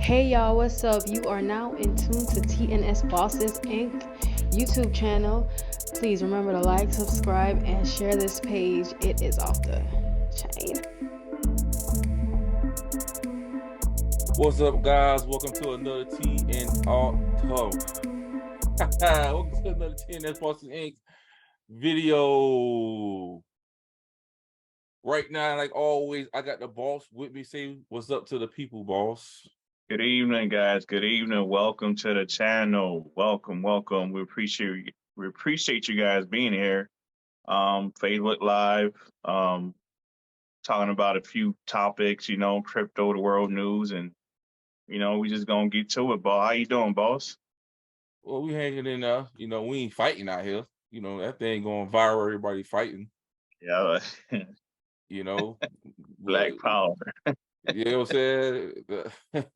Hey y'all, what's up? You are now in tune to TNS Bosses Inc. YouTube channel. Please remember to like, subscribe, and share this page. It is off the chain. What's up, guys? Welcome to another Welcome to another TNS Boston Inc. video. Right now, like always, I got the boss with me. Say what's up to the people, boss. Good evening, guys. Good evening. Welcome to the channel. Welcome. We appreciate you guys being here. Facebook Live, talking about a few topics, crypto, the world news, and we just gonna get to it, boss. How you doing, boss? Well, we hanging in there. We ain't fighting out here. That thing going viral. Everybody fighting. Yeah. Black But, power. you know what I'm saying? Not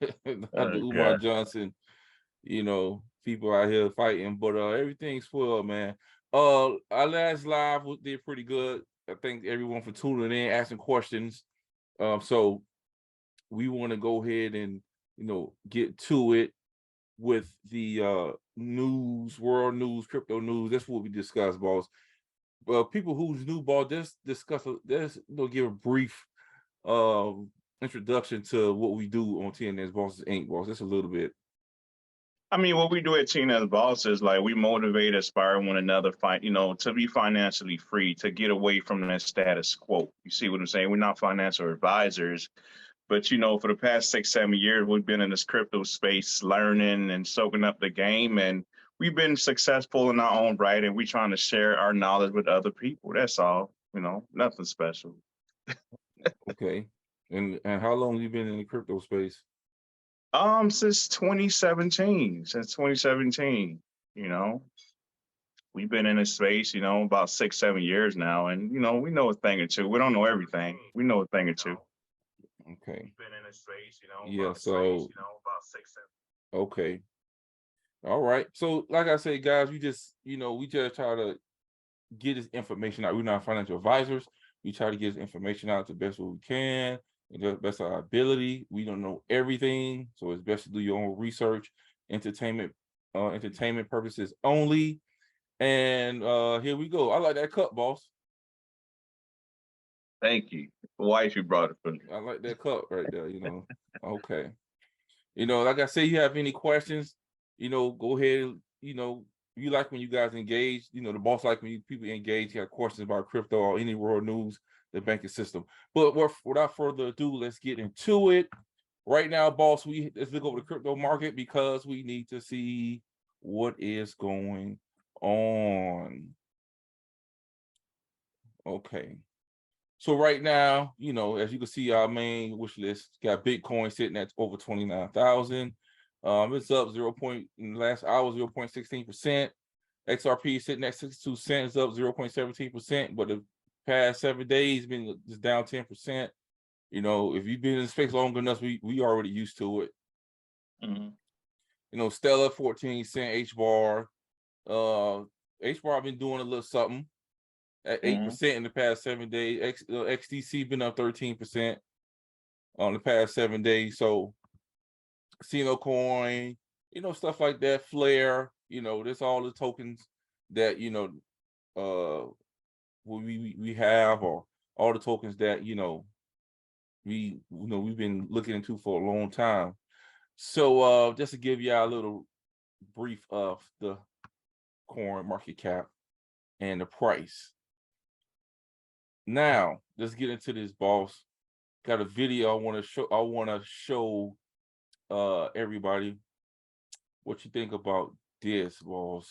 the Umar God. Johnson. People out here fighting, but everything's full, man. Our last live did pretty good. I thank everyone for tuning in, asking questions. So we want to go ahead and get to it with the news, world news, crypto news. That's what we discuss, boss. People who's new, boss, just give a brief introduction to what we do on TNS Bosses Inc. Boss. Just a little bit. I mean, what we do at TNS Boss is like we motivate, inspire one another, to be financially free, to get away from that status quo. You see what I'm saying? We're not financial advisors, but for the past 6-7 years, we've been in this crypto space, learning and soaking up the game, and we've been successful in our own right, and we're trying to share our knowledge with other people. That's all. Nothing special. Okay, and how long have you been in the crypto space? Since 2017. We've been in this space, about 6-7 years now, and we know a thing or two. We don't know everything. We know a thing or two. Okay. We've been in this space, Yeah. about So. about 6-7. Okay. All right. So, like I say, guys, we just try to get this information out. We're not financial advisors. We try to get this information out the best way we can, and the best of our ability. We don't know everything, so it's best to do your own research. Entertainment purposes only. And here we go. I like that cup, boss. Thank you. Why you brought it for me? I like that cup right there. Okay. Like I say, you have any questions? Go ahead. You like when you guys engage. The boss like when people engage. You have questions about crypto or any world news, the banking system. But without further ado, let's get into it. Right now, boss, let's look over the crypto market because we need to see what is going on. Okay. So right now, as you can see, our main wish list got Bitcoin sitting at over 29,000. It's up in the last hour, 0.16%. XRP sitting at 62 cents, up 0.17%. But the past 7 days been just down 10%. If you've been in the space long enough, we already used to it. Mm-hmm. Stellar 14-cent H-bar. H-bar been doing a little something at 8% in the past 7 days. XDC been up 13% on the past 7 days. So Casino Coin, stuff like that, Flare, there's all the tokens that we have, or all the tokens that we've been looking into for a long time. So just to give you a little brief of the coin market cap and the price. Now let's get into this, boss. Got a video I want to show everybody what you think about this, boss.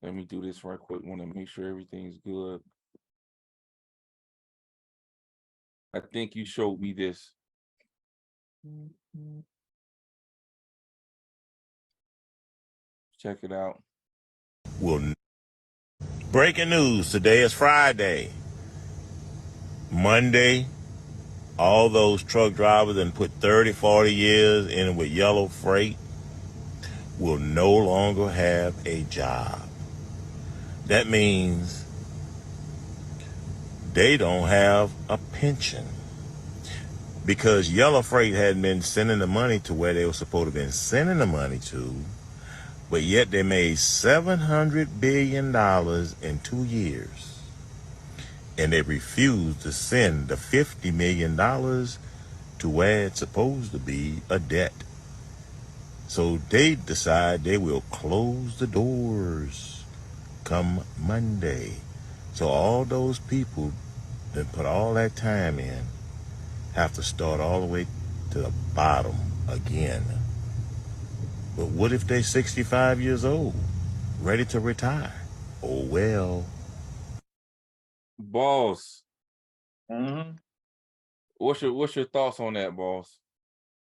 Let me do this right quick. Want to make sure everything's good. I think you showed me this. Check it out. Breaking news, today is Friday. Monday, all those truck drivers that put 30, 40 years in with yellow freight will no longer have a job. That means they don't have a pension. because Yellow Freight hadn't been sending the money to where they were supposed to have been sending the money to, but yet they made $700 billion in 2 years. And they refused to send the $50 million to where it's supposed to be, a debt. So they decide they will close the doors come Monday. So all those people that put all that time in have to start all the way to the bottom again. But what if they're 65 years old, ready to retire? Oh well. Boss, Mm-hmm. what's your thoughts on that, boss?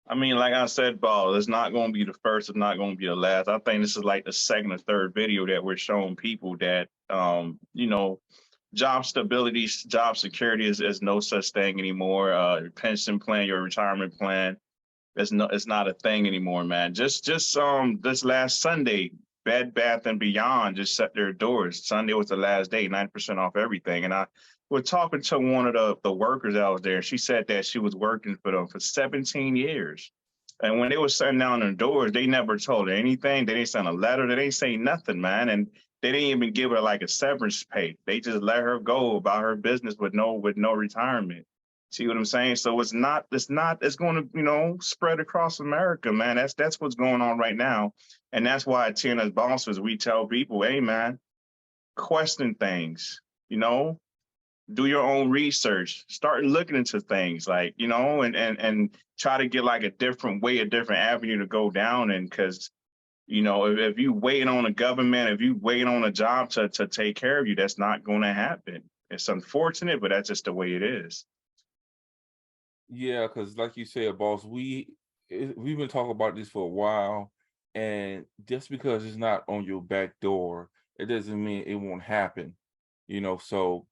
I mean, like I said, Ball, it's not going to be the first. It's not going to be the last. I think this is like the second or third video that we're showing people that, job stability, job security is no such thing anymore. Your pension plan, your retirement plan, it's not a thing anymore, man. Just this last Sunday, Bed Bath and Beyond just shut their doors. Sunday was the last day, 90% off everything. And I was talking to one of the workers out there. She said that she was working for them for 17 years. And when they were shutting down their doors, they never told her anything. They didn't send a letter. They didn't say nothing, man. And they didn't even give her like a severance pay. They just let her go about her business with no retirement. See what I'm saying? So it's going to, spread across America, man. That's what's going on right now. And that's why at TNS Bosses, we tell people, hey, man, question things, do your own research, start looking into things like, and try to get like a different way, a different avenue to go down. And because, if you waiting on a government, if you waiting on a job to take care of you, that's not going to happen. It's unfortunate, but that's just the way it is. Yeah, because like you said, boss, we've been talking about this for a while, and just because it's not on your back door, it doesn't mean it won't happen. So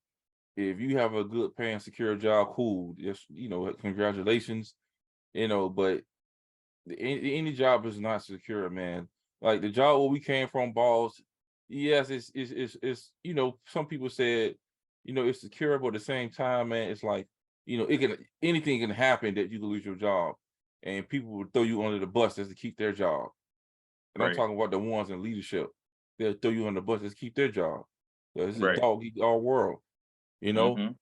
if you have a good paying secure job, cool. Just congratulations. But any job is not secure, man. Like the job where we came from, boss. Yes, it's some people said it's secure, but at the same time, man, it's like anything can happen that you can lose your job, and people will throw you under the bus just to keep their job. And I'm Right. talking about the ones in leadership. They'll throw you under the bus just to keep their job. So it's a Right. dog eat dog world, Mm-hmm.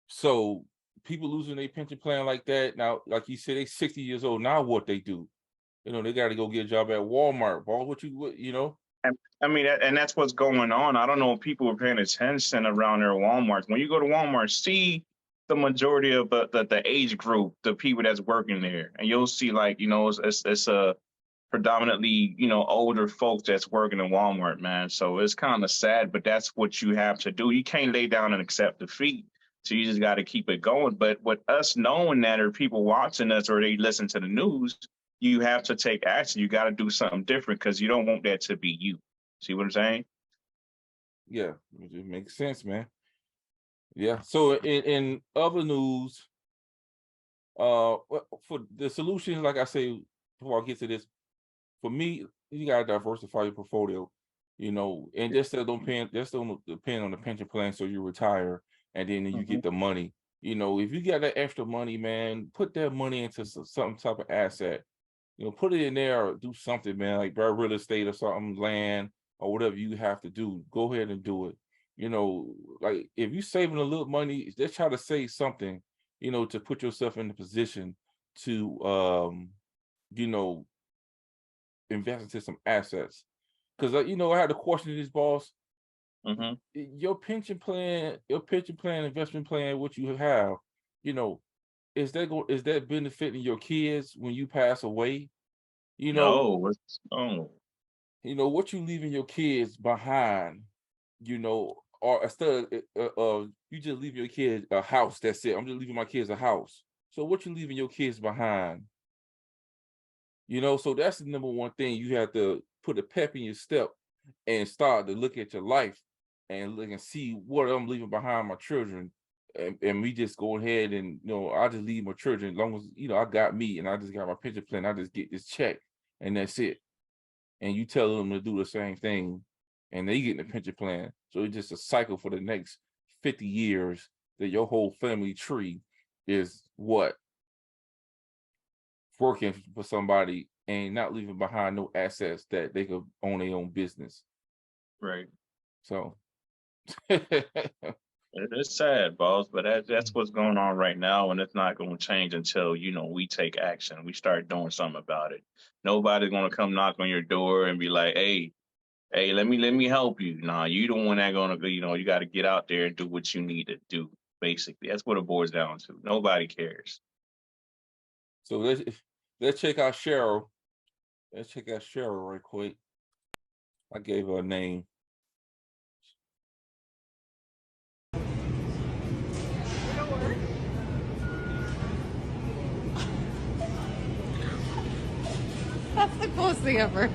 So So people losing their pension plan like that now, like you said, they 60 years old. Now what they do? They got to go get a job at Walmart. Boss, I mean, and that's what's going on. I don't know if people are paying attention around their Walmarts. When you go to Walmart, see the majority of the age group, the people that's working there, and you'll see like it's a predominantly older folks that's working in Walmart, man. So it's kind of sad, but that's what you have to do. You can't lay down and accept defeat. So you just got to keep it going. But with us knowing that, or people watching us, or they listen to the news, you have to take action. You got to do something different because you don't want that to be you. See what I'm saying? Yeah, it makes sense, man. Yeah. So in other news, for the solutions, like I say, before I get to this, for me, you gotta diversify your portfolio, and just don't depend on the pension plan so you retire and then you Mm-hmm. get the money. If you got that extra money, man, put that money into some type of asset. Put it in there or do something, man, like buy real estate or something, land or whatever you have to do. Go ahead and do it. Like if you saving a little money, just try to save something, to put yourself in the position to you know, invest into some assets. Because I had a question to this, boss. Mm-hmm. Your pension plan, investment plan, what you have, you know, is that benefiting your kids when you pass away? You know, No, oh, what you leaving your kids behind, or instead you just leave your kids a house. That's it. I'm just leaving my kids a house. So what you leaving your kids behind? So that's the number one thing. You have to put a pep in your step and start to look at your life and look and see what I'm leaving behind my children. And we just go ahead and, I just leave my children as long as, I got me and I just got my pension plan. I just get this check and that's it. And you tell them to do the same thing and they get the pension plan. So it's just a cycle for the next 50 years that your whole family tree is what? working for somebody and not leaving behind no assets that they could own their own business. Right. So It's sad, boss, but that's what's going on right now, and it's not going to change until we take action. We start doing something about it. Nobody's going to come knock on your door and be like, "Hey, let me help you." Nah, you the one that going to, you got to get out there and do what you need to do. Basically, that's what it boils down to. Nobody cares. so let's check out Cheryl. Let's check out Cheryl right quick. I gave her a name. That's the coolest thing ever.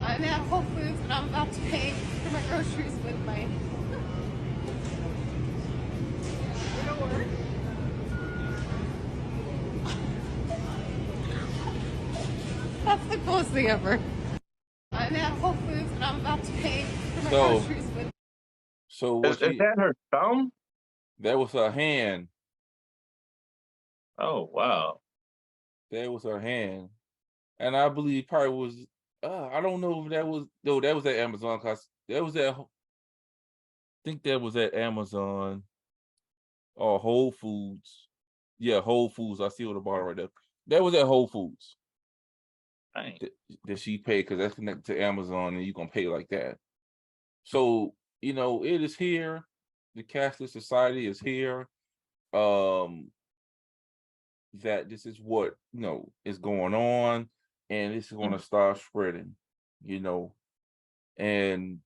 I'm at Whole Foods and I'm about to pay for my groceries with my. That's the coolest thing ever. I'm at Whole Foods and I'm about to pay for my groceries with. So Is that her thumb? That was her hand. Oh wow. That was her hand. And I believe probably was I don't know if that was that was at Amazon, cause that was at, I think that was at Amazon or Whole Foods. Yeah, Whole Foods. I see it on the bottom right there. That was at Whole Foods. Dang. That she paid, because that's connected to Amazon and you're gonna pay like that. So, it is here. The cashless society is here. That this is what is going on, and it's gonna start spreading, and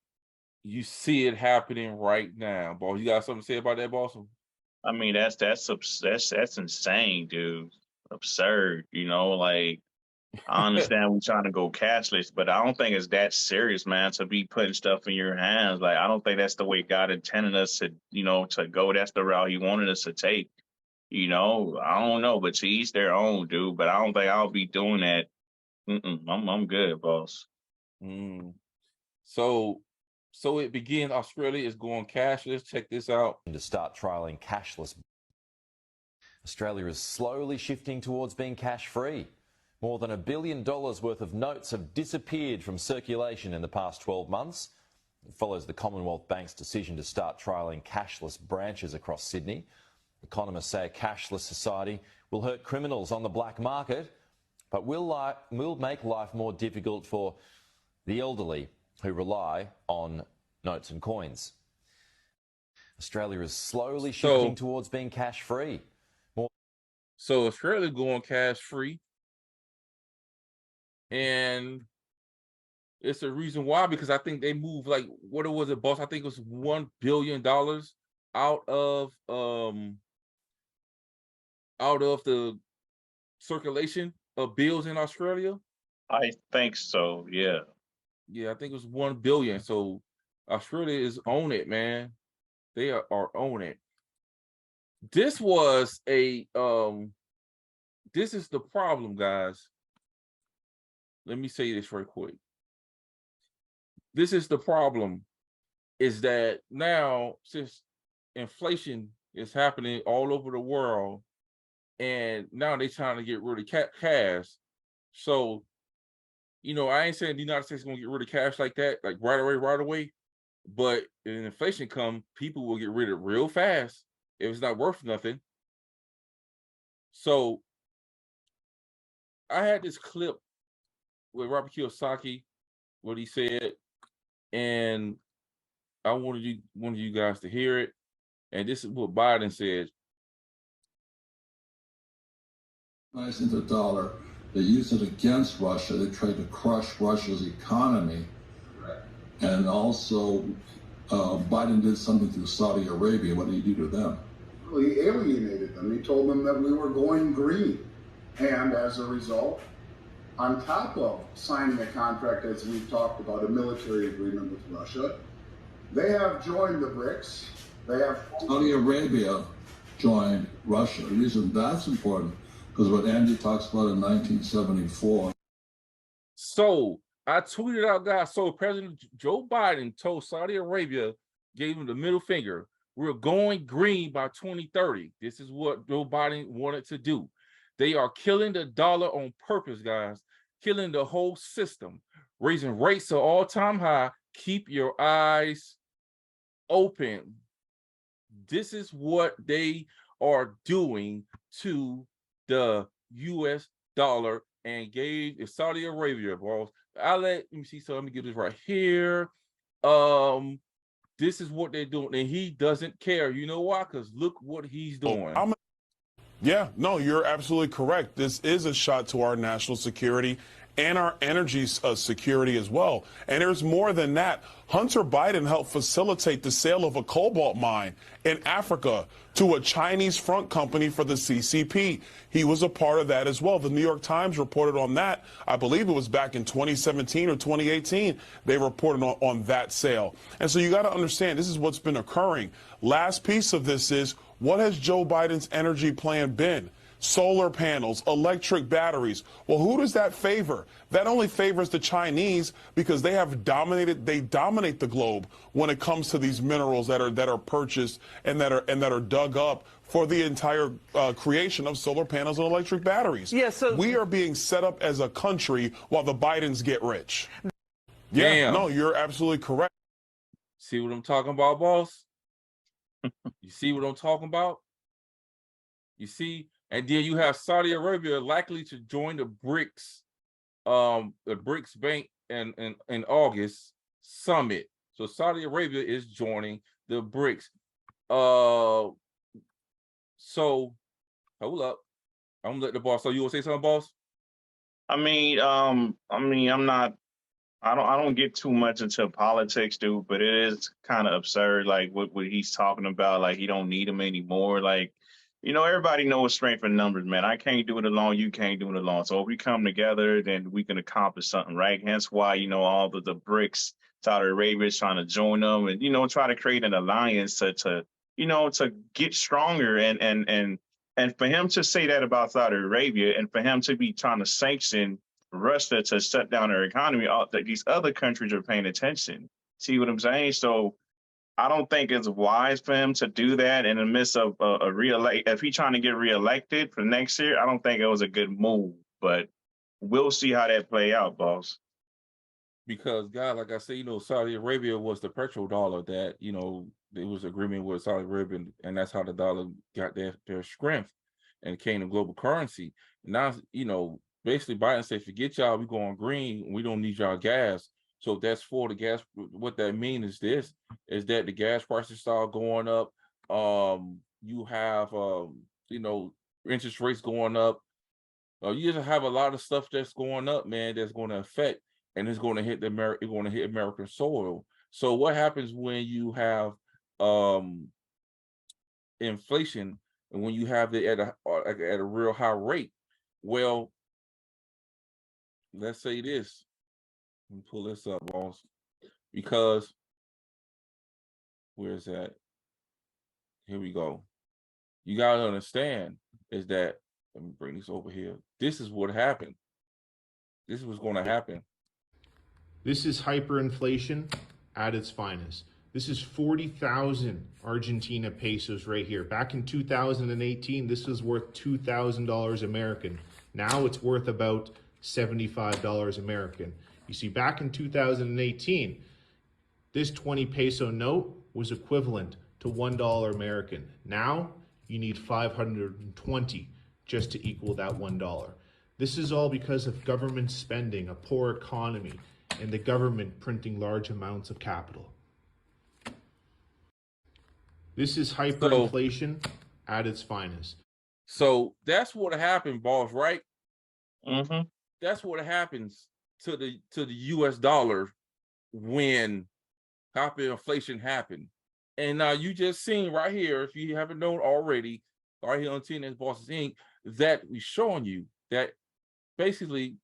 you see it happening right now. Boss, you got something to say about that, boss? I mean, that's insane, dude. Absurd, like I understand we're trying to go cashless, but I don't think it's that serious, man, to be putting stuff in your hands. Like, I don't think that's the way God intended us to, to go. That's the route He wanted us to take. I don't know, but to each their own, dude. But I don't think I'll be doing that. I'm good, boss. Mm. So it begins. Australia is going cashless. Check this out. To start trialling cashless. Australia is slowly shifting towards being cash-free. More than $1 billion worth of notes have disappeared from circulation in the past 12 months. It follows the Commonwealth Bank's decision to start trialling cashless branches across Sydney. Economists say a cashless society will hurt criminals on the black market, but will make life more difficult for the elderly who rely on notes and coins. Australia is slowly shifting towards being cash-free. So Australia going cash-free. And it's a reason why, because I think they moved, like, what was it, boss? I think it was $1 billion out of the circulation of bills in Australia. I think so, yeah. Yeah, I think it was 1 billion. So Australia is on it, man. They are on it. This was a this is the problem, guys. Let me say this real quick. This is the problem, is that now, since inflation is happening all over the world, and now they're trying to get rid of cash. So, I ain't saying the United States is going to get rid of cash like that, like right away. But when inflation come, people will get rid of it real fast if it's not worth nothing. So, I had this clip with Robert Kiyosaki, what he said, and I wanted you guys to hear it. And this is what Biden said. In the dollar, they use it against Russia. They try to crush Russia's economy. And also, Biden did something to Saudi Arabia. What did he do to them? Well, he alienated them. He told them that we were going green. And as a result, on top of signing a contract, as we've talked about, a military agreement with Russia, they have joined the BRICS. They have Saudi Arabia joined Russia. The reason that's important, because what Andy talks about in 1974. So I tweeted out, guys. So President Joe Biden told Saudi Arabia, gave him the middle finger. We're going green by 2030. This is what Joe Biden wanted to do. They are killing the dollar on purpose, guys. Killing the whole system, raising rates to all-time high. Keep your eyes open. This is what they are doing to the US dollar and gave Saudi Arabia, boss. Let me see. So let me get this right here. This is what they're doing, and he doesn't care. You know why? Because look what he's doing. Yeah, no, you're absolutely correct. This is a shot to our national security and our energy security as well. And there's more than that. Hunter Biden helped facilitate the sale of a cobalt mine in Africa to a Chinese front company for the CCP. He was a part of that as well. The New York Times reported on that. I believe it was back in 2017 or 2018. They reported on that sale. And so you got to understand, this is what's been occurring. Last piece of this is, what has Joe Biden's energy plan been? Solar panels, electric batteries. Well, who does that favor? That only favors the Chinese because they dominate the globe when it comes to these minerals that are purchased and that are dug up for the entire creation of solar panels and electric batteries. Yeah, so we are being set up as a country while the Bidens get rich. Yeah, Damn. no, you're absolutely correct. See what I'm talking about, boss? You see what I'm talking about? You see? And then you have Saudi Arabia likely to join the BRICS Bank in August summit. So Saudi Arabia is joining the BRICS. So hold up. I'm gonna let the boss. So you want to say something, boss? I don't get too much into politics, dude, but it is kind of absurd, like what he's talking about, like he don't need them anymore. Like, everybody knows strength in numbers, man. I can't do it alone. You can't do it alone. So if we come together, then we can accomplish something, right? Hence why, all the BRICS, Saudi Arabia is trying to join them and, try to create an alliance to get stronger. And for him to say that about Saudi Arabia and for him to be trying to sanction Russia to shut down their economy, these other countries are paying attention. See what I'm saying? So I don't think it's wise for him to do that in the midst of a re-elect. If he's trying to get reelected for next year, I don't think it was a good move. But we'll see how that play out, boss. Because, God, like I said, Saudi Arabia was the petrodollar that, there was agreement with Saudi Arabia, and that's how the dollar got their strength and became a global currency. Now, basically Biden said, forget y'all, we going green. We don't need y'all gas. So that's for the gas. What that means is that the gas prices start going up. You have, interest rates going up. You just have a lot of stuff that's going up, man, that's going to affect, and it's going to hit American soil. So what happens when you have inflation and when you have it at a real high rate? Well, let's say this. Let me pull this up, boss, because where's that? Here we go. You gotta understand is that, let me bring this over here. This is what happened. This is what's going to happen. This is hyperinflation at its finest. This is 40,000 Argentina pesos right here. Back in 2018, this was worth $2,000 American. Now it's worth about $75 American. You see, back in 2018, this 20 peso note was equivalent to $1 American. Now you need 520 just to equal that $1. This is all because of government spending, a poor economy, and the government printing large amounts of capital. This is hyperinflation at its finest. So that's what happened, boss, right? Mm-hmm. That's what happens to the US dollar when hyperinflation happened. And now you just seen right here, if you haven't known already, right here on TNS Bosses Inc., that we're showing you that basically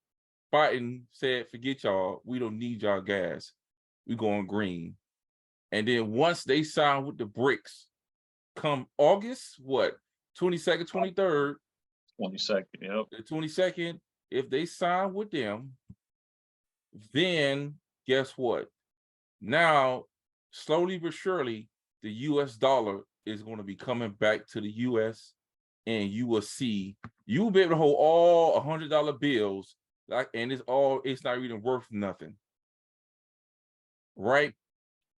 Biden said, forget y'all, we don't need y'all gas. We're going green. And then once they sign with the BRICS, come August, what, 22nd, 23rd? 22nd, yep. The 22nd, if they sign with them, then guess what? Now, slowly but surely, the US dollar is going to be coming back to the US, and you will see You'll be able to hold all $100 bills, like, and it's not even worth nothing, right?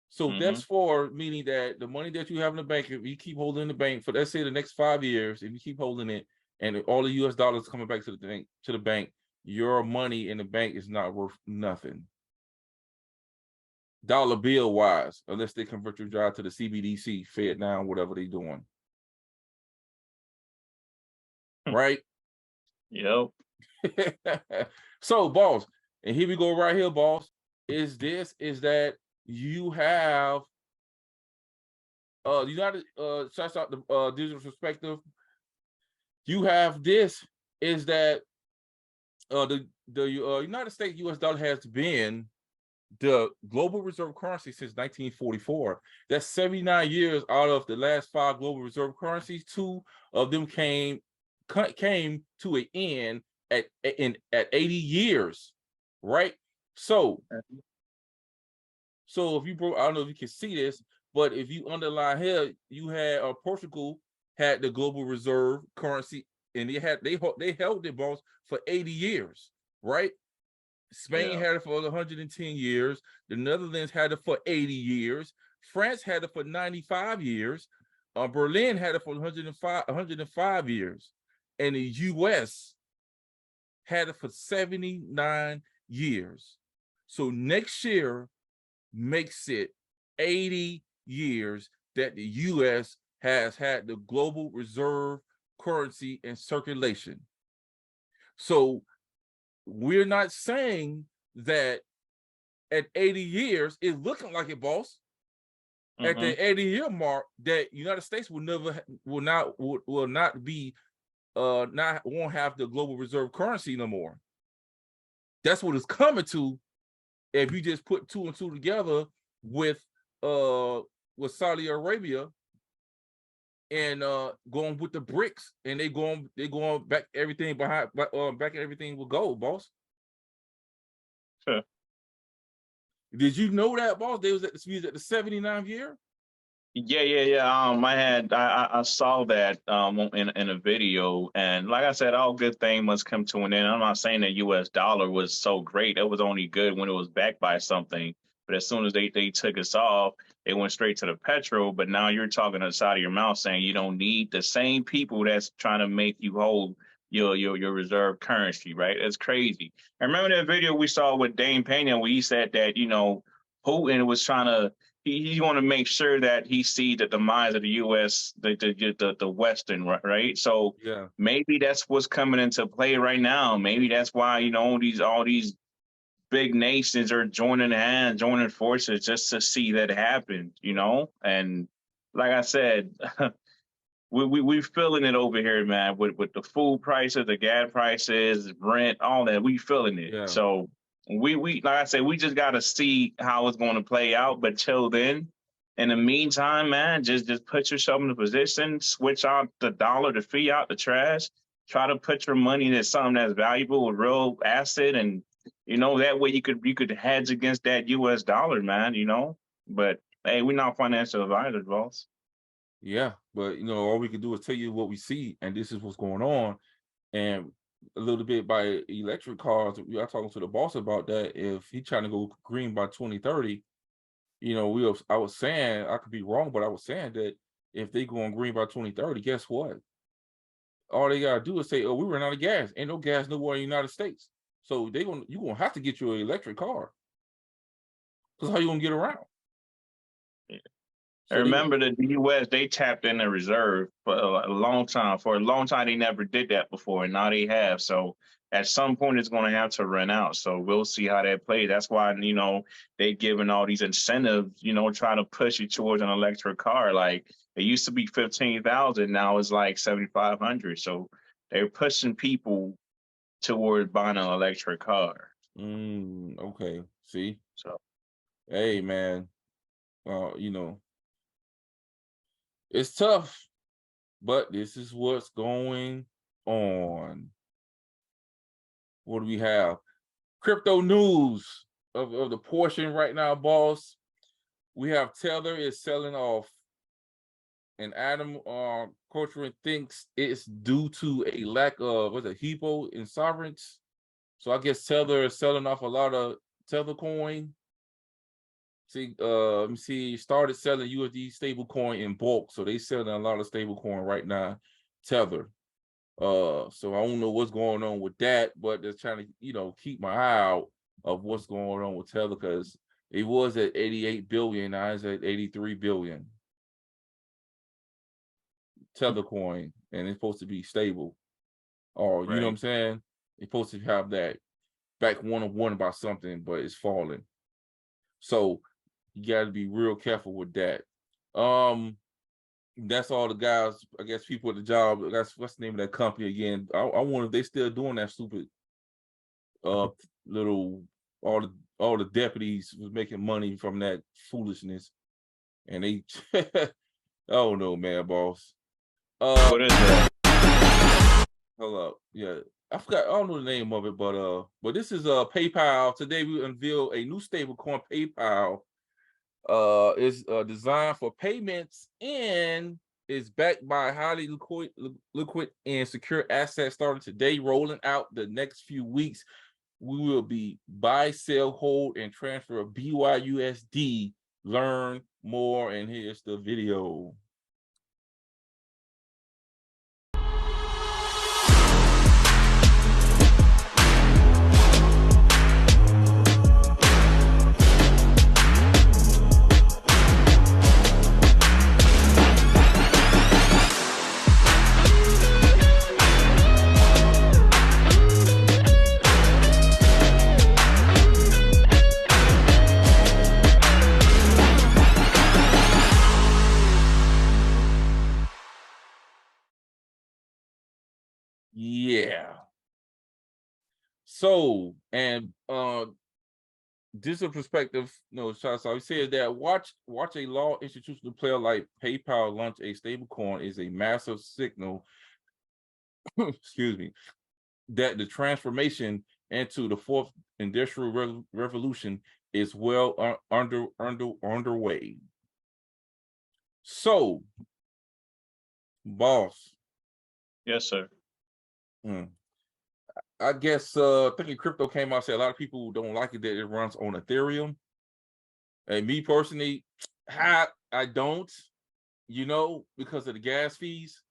So that's for meaning that the money that you have in the bank, if you keep holding in the bank for, let's say, the next 5 years, if you keep holding it, and all the US dollars coming back to the bank, your money in the bank is not worth nothing, dollar bill wise, unless they convert your job to the CBDC, Fed now, whatever they're doing, right? Yep. So, boss, and here we go right here, boss. Is that you have United shouts out the digital perspective. You have this is that the United States US dollar has been the global reserve currency since 1944. That's 79 years out of the last 5 global reserve currencies. 2 of them came to an end at 80 years, right? So if you broke, I don't know if you can see this, but if you underline here, you had Portugal had the global reserve currency, and they held it, boss, for 80 years, right? Spain had it for 110 years. The Netherlands had it for 80 years. France had it for 95 years. Berlin had it for 105 years. And the US had it for 79 years. So next year makes it 80 years that the US has had the global reserve currency in circulation. So we're not saying that at 80 years, it's looking like it, boss. At the 80-year mark, that United States won't have the global reserve currency no more. That's what it's coming to if you just put 2 and 2 together with Saudi Arabia and going with the BRICS, and they going back everything behind back everything will go, boss. Sure. Did you know that, boss? They was at the 79th year. Yeah. I saw that in a video, and like I said, all good thing must come to an end. I'm not saying the U.S. dollar was so great; it was only good when it was backed by something. But as soon as they took us off, they went straight to the petrol. But now you're talking to the side of your mouth saying you don't need the same people that's trying to make you hold your reserve currency, right? That's crazy. I remember that video we saw with Dane Pena where he said that Putin was trying to. He want to make sure that he see the demise of the U.S., the Western, right? So yeah, maybe that's what's coming into play right now. Maybe that's why all these big nations are joining forces just to see that happen. And like I said, we feeling it over here, man. With the food prices, the gas prices, rent, all that, we feeling it. yeah. So. We like I said, we just got to see how it's going to play out. But till then, in the meantime, man, just put yourself in a position, switch out the dollar, the fiat, the trash. Try to put your money into something that's valuable, a real asset, and that way you could hedge against that U.S. dollar, man. But hey, we're not financial advisors, boss. Yeah, but all we can do is tell you what we see, and this is what's going on. And a little bit by electric cars, we are talking to the boss about that. If he's trying to go green by 2030, I was saying, I could be wrong, but I was saying that if they go on green by 2030, guess what? All they gotta do is say, "Oh, we ran out of gas. Ain't no gas nowhere in the United States." So you're gonna have to get you an electric car. Because how you gonna get around? I remember that the U.S., they tapped in the reserve for a long time. For a long time, they never did that before, and now they have. So at some point, it's going to have to run out. So we'll see how that plays. That's why, they giving all these incentives, trying to push you towards an electric car. Like it used to be 15,000, now it's like 7,500. So they're pushing people toward buying an electric car. Okay. See? So, hey, man, it's tough, but this is what's going on. What do we have? Crypto news of the portion right now, boss. We have Tether is selling off and Adam Corcoran thinks it's due to a lack of hypo in sovereigns. So I guess Tether is selling off a lot of Tether coin. See, let me see, started selling USD stable coin in bulk. So they selling a lot of stable coin right now, Tether. So I don't know what's going on with that, but they're trying to, keep my eye out of what's going on with Tether, because it was at 88 billion, now it's at 83 billion. Tether coin, and it's supposed to be stable. Or you know what I'm saying? It's supposed to have that back one-on-one about something, but it's falling. So you got to be real careful with that. That's all the guys, I guess, people at the job. That's what's the name of that company again? I wonder if they still doing that stupid little all the deputies was making money from that foolishness, and they I don't know, man, boss. What is that? Hold up, yeah, I forgot. I don't know the name of it, but this is PayPal. Today we unveil a new stablecoin. PayPal is designed for payments and is backed by highly liquid and secure assets. Starting today, rolling out the next few weeks. We will be buy, sell, hold, and transfer BYUSD. Learn more, and here's the video. Yeah. So, and this is a perspective, so he said that watch a law institutional player like PayPal launch a stablecoin is a massive signal, excuse me, that the transformation into the fourth industrial revolution is well underway. So, boss. Yes, sir. I guess thinking crypto came out, said a lot of people don't like it that it runs on Ethereum. And me personally, I don't, because of the gas fees.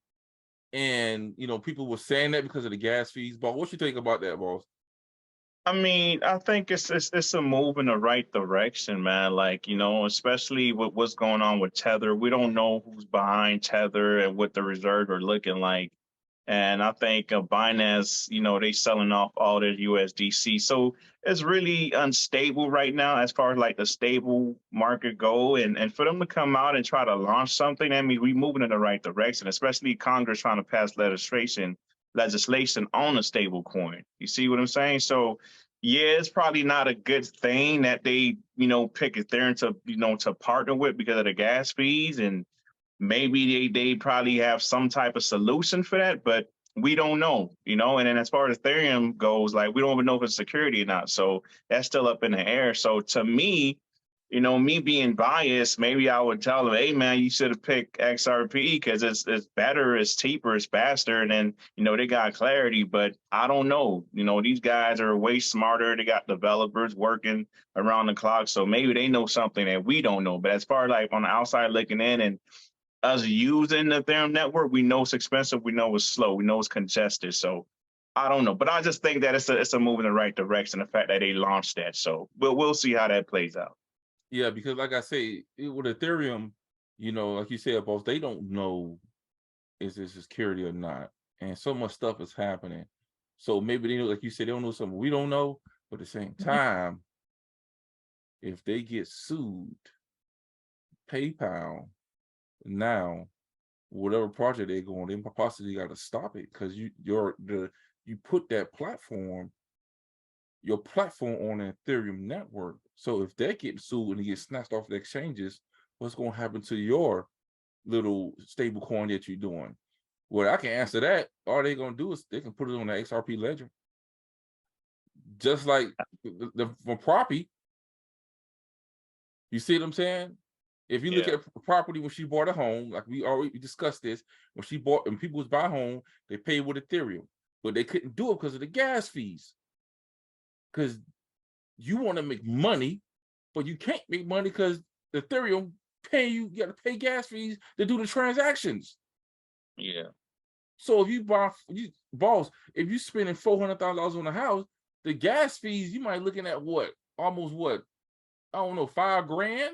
And people were saying that because of the gas fees. But what you think about that, boss? I mean, I think it's a move in the right direction, man. Like, especially with what's going on with Tether. We don't know who's behind Tether and what the reserves are looking like. And I think Binance, they selling off all their USDC. So it's really unstable right now as far as like the stable market go. And for them to come out and try to launch something, I mean, we're moving in the right direction, especially Congress trying to pass legislation on a stable coin. You see what I'm saying? So yeah, it's probably not a good thing that they, pick Ethereum to partner with because of the gas fees, and maybe they probably have some type of solution for that, but we don't know, and then as far as Ethereum goes, like, we don't even know if it's security or not. So that's still up in the air. So to me, me being biased, maybe I would tell them, hey man, you should have picked XRP because it's better, it's cheaper, it's faster, and then they got clarity. But I don't know. These guys are way smarter. They got developers working around the clock, so maybe they know something that we don't know. But as far as like on the outside looking in and us using the Ethereum network, we know it's expensive, we know it's slow, we know it's congested. So I don't know, but I just think that it's a move in the right direction. The fact that they launched that, so we'll see how that plays out. Yeah, because like I say, with Ethereum, like you said, boss, they don't know is this security or not, and so much stuff is happening. So maybe they know, like you said, they don't know something we don't know. But at the same time, if they get sued, PayPal now, whatever project they're going, they possibly got to stop it because you put that your platform on the Ethereum network. So if they get sued and it gets snatched off the exchanges, what's going to happen to your little stable coin that you're doing? Well, I can answer that. All they're going to do is they can put it on the XRP ledger. Just like the Proppy. You see what I'm saying? If you look at property when she bought a home, like we already discussed this, when people was buying home, they paid with Ethereum, but they couldn't do it because of the gas fees. Because you want to make money, but you can't make money because Ethereum pay you got to pay gas fees to do the transactions. Yeah. So if you if you spending $400,000 on a house, the gas fees you might looking at almost I don't know, $5,000.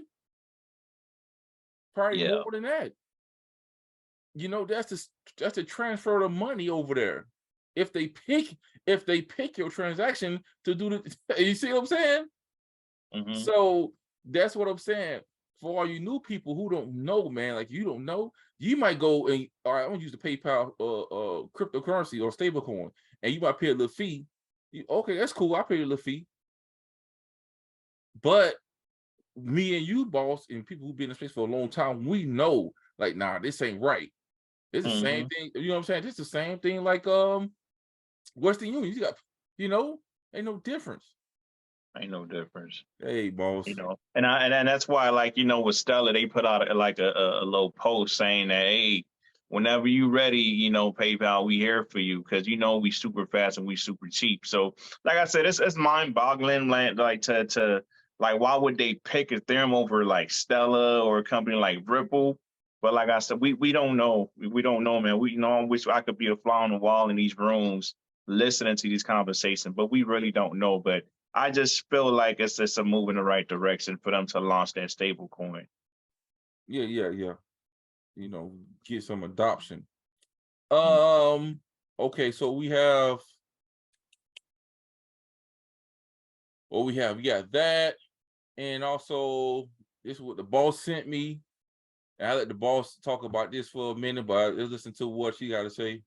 Probably more than that. You know, that's the transfer of money over there. If they pick your transaction to do the, you see what I'm saying? Mm-hmm. So that's what I'm saying. For all you new people who don't know, man, like you don't know, you might go and all right, I'm gonna use the PayPal cryptocurrency or stablecoin, and you might pay a little fee. Okay, that's cool. I pay a little fee. But me and you, boss, and people who've been in space for a long time, we know, like, nah, this ain't right. It's the same thing. You know what I'm saying? It's the same thing like Western Union. You got, ain't no difference. Ain't no difference. Hey, boss. You know, and that's why, like, with Stella, they put out like a little post saying that, hey, whenever you ready, PayPal, we here for you, because we super fast and we super cheap. So, like I said, it's mind-boggling, like to like, why would they pick Ethereum over like Stella or a company like Ripple? But like I said, we don't know. We don't know, man. I wish I could be a fly on the wall in these rooms listening to these conversations, but we really don't know. But I just feel like it's just a move in the right direction for them to launch that stable coin. Yeah. Get some adoption. Okay, so we got that, and also this is what the boss sent me. And I let the boss talk about this for a minute, but let's listen to what she got to say.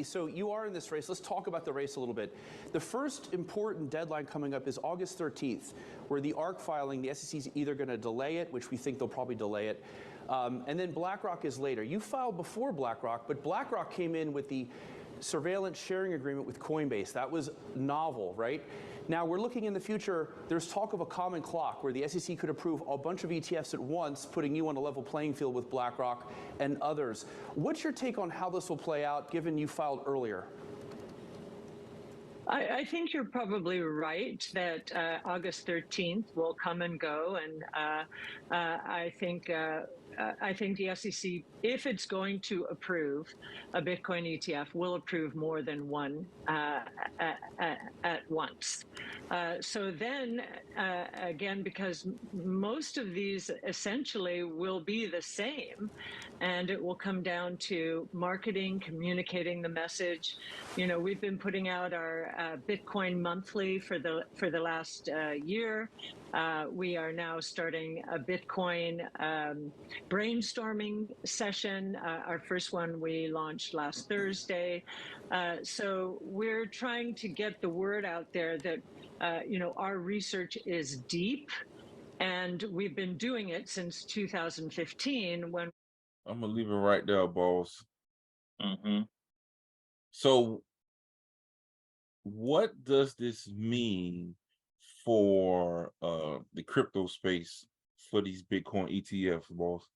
So you are in this race. Let's talk about the race a little bit. The first important deadline coming up is August 13th, where the ARC filing, the SEC is either going to delay it, which we think they'll probably delay it, and then BlackRock is later. You filed before BlackRock, but BlackRock came in with the surveillance sharing agreement with Coinbase. That was novel, right? Now we're looking in the future, there's talk of a common clock where the SEC could approve a bunch of ETFs at once, putting you on a level playing field with BlackRock and others. What's your take on how this will play out, given you filed earlier? I think you're probably right that August 13th will come and go, and I think the SEC, if it's going to approve a Bitcoin ETF, will approve more than one at once. So then, again, because most of these essentially will be the same, and it will come down to marketing, communicating the message. We've been putting out our Bitcoin monthly for the last year. We are now starting a Bitcoin brainstorming session. Our first one we launched last Thursday. So we're trying to get the word out there that our research is deep, and we've been doing it since 2015 when. I'm gonna leave it right there, boss. Mm-hmm. So what does this mean for the crypto space for these Bitcoin ETFs, boss?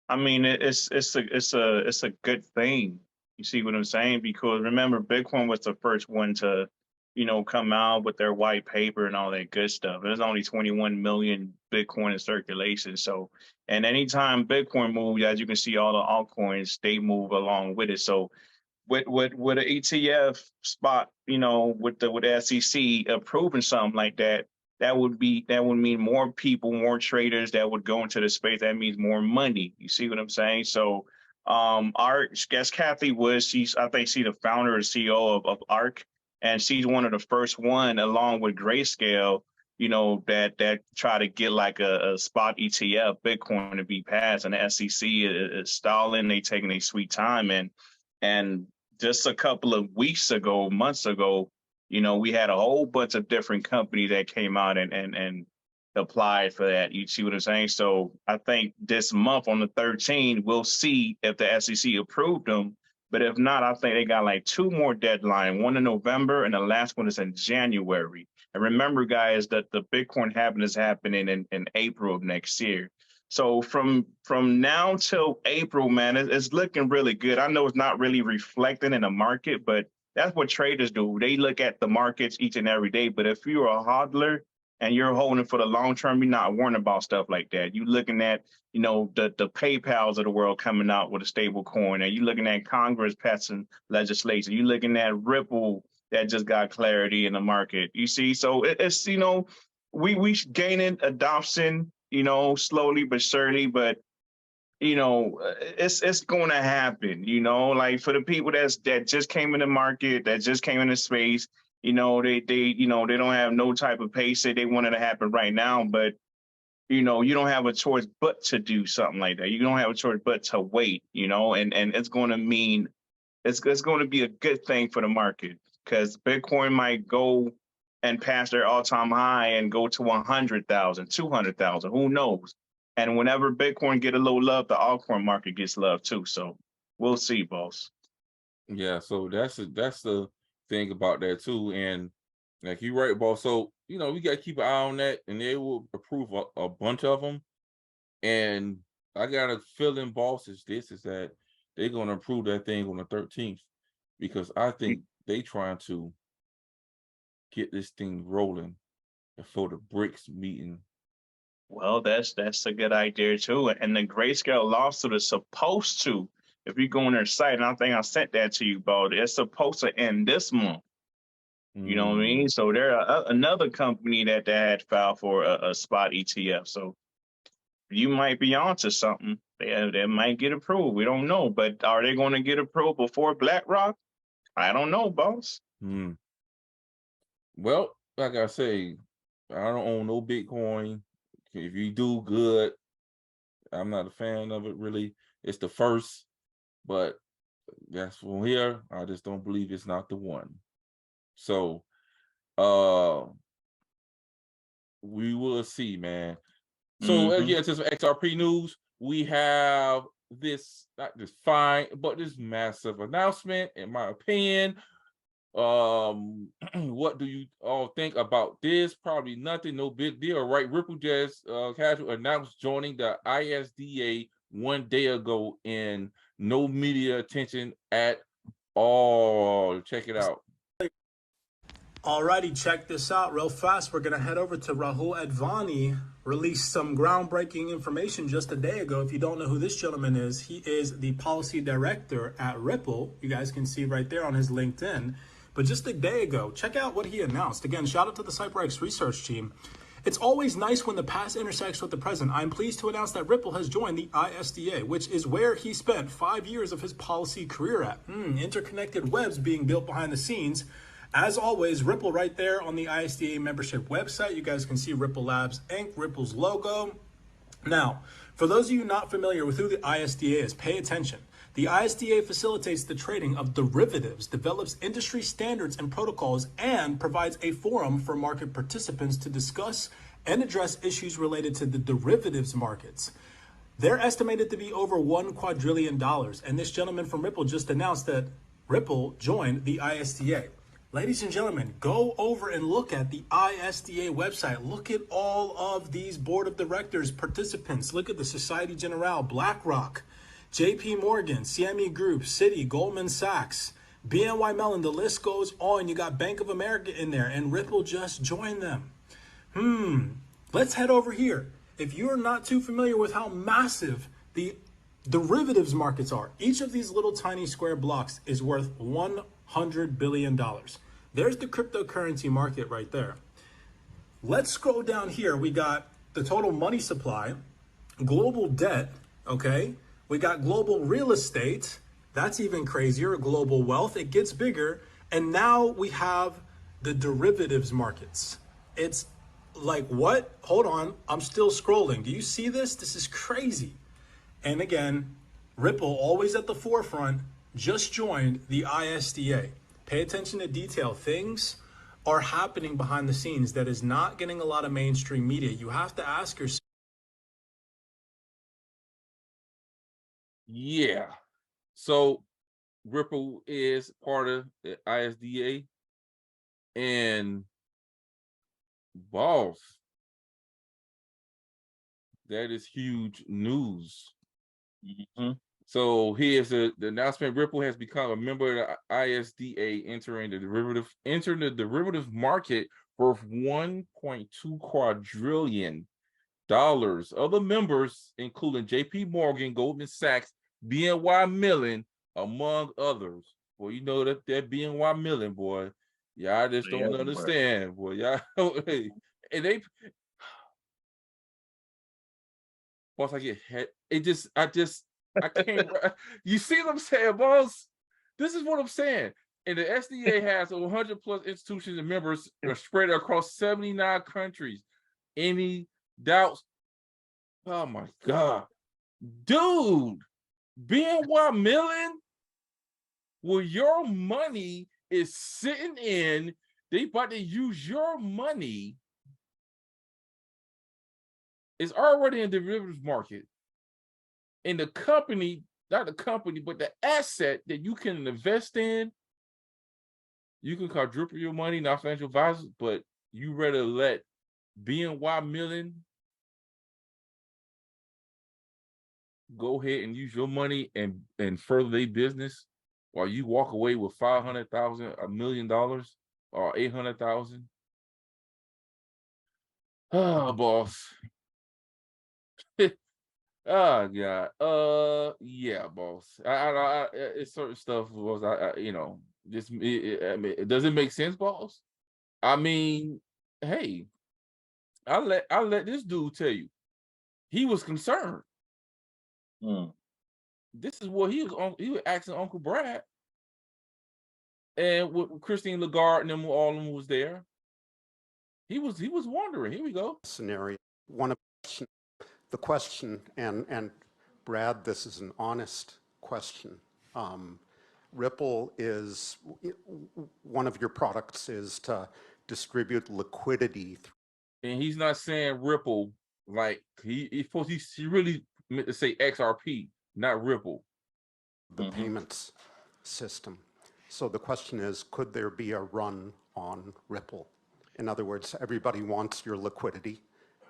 I mean, it's a good thing. You see what I'm saying? Because remember, Bitcoin was the first one to, come out with their white paper and all that good stuff. There's only 21 million Bitcoin in circulation. So, and anytime Bitcoin moves, as you can see, all the altcoins, they move along with it. So with an ETF spot, with the SEC approving something like that, that would mean more people, more traders that would go into the space. That means more money. You see what I'm saying? So our guest Kathy Woods, I think she's the founder and CEO of ARC, and she's one of the first one, along with Grayscale, that try to get like a spot ETF Bitcoin to be passed, and the SEC is stalling. They taking their sweet time, and just a couple of weeks ago, months ago, we had a whole bunch of different companies that came out and applied for that. You see what I'm saying? So I think this month on the 13th, we'll see if the SEC approved them. But if not, I think they got like two more deadlines, one in November and the last one is in January. And remember, guys, that the Bitcoin halving is happening in April of next year. So from now till April, man, it's looking really good. I know it's not really reflecting in the market, but that's what traders do. They look at the markets each and every day. But if you're a hodler and you're holding for the long term, you're not worrying about stuff like that. You're looking at, you know, the PayPals of the world coming out with a stable coin, and you're looking at Congress passing legislation. You're looking at Ripple that just got clarity in the market. You see, so it's, you know, we gaining adoption, you know, slowly but surely, but you know, it's going to happen, you know, like for the people that just came in the market, that just came into space, you know, they you know, they don't have no type of pace. They want it to happen right now, but you know, you don't have a choice but to do something like that. You don't have a choice but to wait, you know, and it's going to mean it's going to be a good thing for the market, because Bitcoin might go and pass their all-time high and go to 100,000, 200,000, who knows? And whenever Bitcoin get a little love, the altcoin market gets love too. So we'll see, boss. Yeah, so that's the thing about that too. And like you're right, boss. So you know we got to keep an eye on that, and they will approve a bunch of them. And I got a feeling, boss, is that they're going to approve that thing on the 13th, because I think they trying to get this thing rolling before the BRICS meeting. Well, that's a good idea too. And the grayscale lawsuit is supposed to, if you go on their site, and I think I sent that to you, Bo, it's supposed to end this month. You know what I mean? So they're another company that had filed for a spot ETF. So you might be onto something. They might get approved. We don't know. But are they going to get approved before BlackRock? I don't know, boss. Well, like I say, I don't own no Bitcoin. If you do, good. I'm not a fan of it, really. It's the first, but that's from here. I just don't believe it's not the one. So, we will see, man. So again, to some XRP news, we have this not just fine, but this massive announcement, in my opinion. What do you all think about this? Probably nothing, no big deal, right? Ripple just casual announced joining the ISDA 1 day ago, and no media attention at all. Check it out. Alrighty, check this out real fast. We're gonna head over to Rahul Advani, released some groundbreaking information just a day ago. If you don't know who this gentleman is, he is the policy director at Ripple. You guys can see right there on his LinkedIn. But just a day ago, check out what he announced. Again, shout out to the CyberX research team. It's always nice when the past intersects with the present. I'm pleased to announce that Ripple has joined the ISDA, which is where he spent 5 years of his policy career at. Interconnected webs being built behind the scenes. As always, Ripple right there on the ISDA membership website. You guys can see Ripple Labs Inc., Ripple's logo. Now, for those of you not familiar with who the ISDA is, pay attention. The ISDA facilitates the trading of derivatives, develops industry standards and protocols, and provides a forum for market participants to discuss and address issues related to the derivatives markets. They're estimated to be over $1 quadrillion, and this gentleman from Ripple just announced that Ripple joined the ISDA. Ladies and gentlemen, go over and look at the ISDA website. Look at all of these board of directors, participants. Look at the Societe Generale, BlackRock, JP Morgan, CME Group, Citi, Goldman Sachs, BNY Mellon. The list goes on. You got Bank of America in there, and Ripple just joined them. Let's head over here. If you're not too familiar with how massive the derivatives markets are, each of these little tiny square blocks is worth $100 billion. There's the cryptocurrency market right there. Let's scroll down here. We got the total money supply, global debt, okay? We got global real estate. That's even crazier. Global wealth. It gets bigger. And now we have the derivatives markets. It's like, what? Hold on. I'm still scrolling. Do you see this? This is crazy. And again, Ripple, always at the forefront, just joined the ISDA. Pay attention to detail. Things are happening behind the scenes that is not getting a lot of mainstream media. You have to ask yourself. Yeah. So Ripple is part of the ISDA, and boss, That is huge news. Mm-hmm. So here's the announcement: Ripple has become a member of the ISDA, entering the derivative market worth $1.2 quadrillion. Other members, including J.P. Morgan, Goldman Sachs, BNY Mellon, among others. Well, you know that BNY Mellon, boy, y'all just don't understand, boy. Y'all, and they, boss, I get head. I can't. You see what I'm saying, boss? This is what I'm saying. And the SDA has 100 plus institutions and members spread across 79 countries. Any doubts? Oh my God, dude, BNY Mellon, where your money is sitting in, they about to use your money, is already in the derivatives market. And the company, not the company, but the asset that you can invest in, you can quadruple your money, not financial advisors, but you rather let BNY Mellon go ahead and use your money and further their business while you walk away with 500,000, $1 million, or 800,000. Oh, boss. Oh God. Yeah, boss. It's certain stuff was just I mean, does it make sense, boss? I mean, hey, I let this dude tell you he was concerned. This is what he was asking Uncle Brad, and with Christine Lagarde and them, all of them was there. He was wondering. Here we go. Scenario. The question, and Brad, this is an honest question. Ripple is, one of your products is to distribute liquidity. And he's not saying Ripple, like he really meant to say XRP, not Ripple. The payments system. So the question is, could there be a run on Ripple? In other words, everybody wants your liquidity.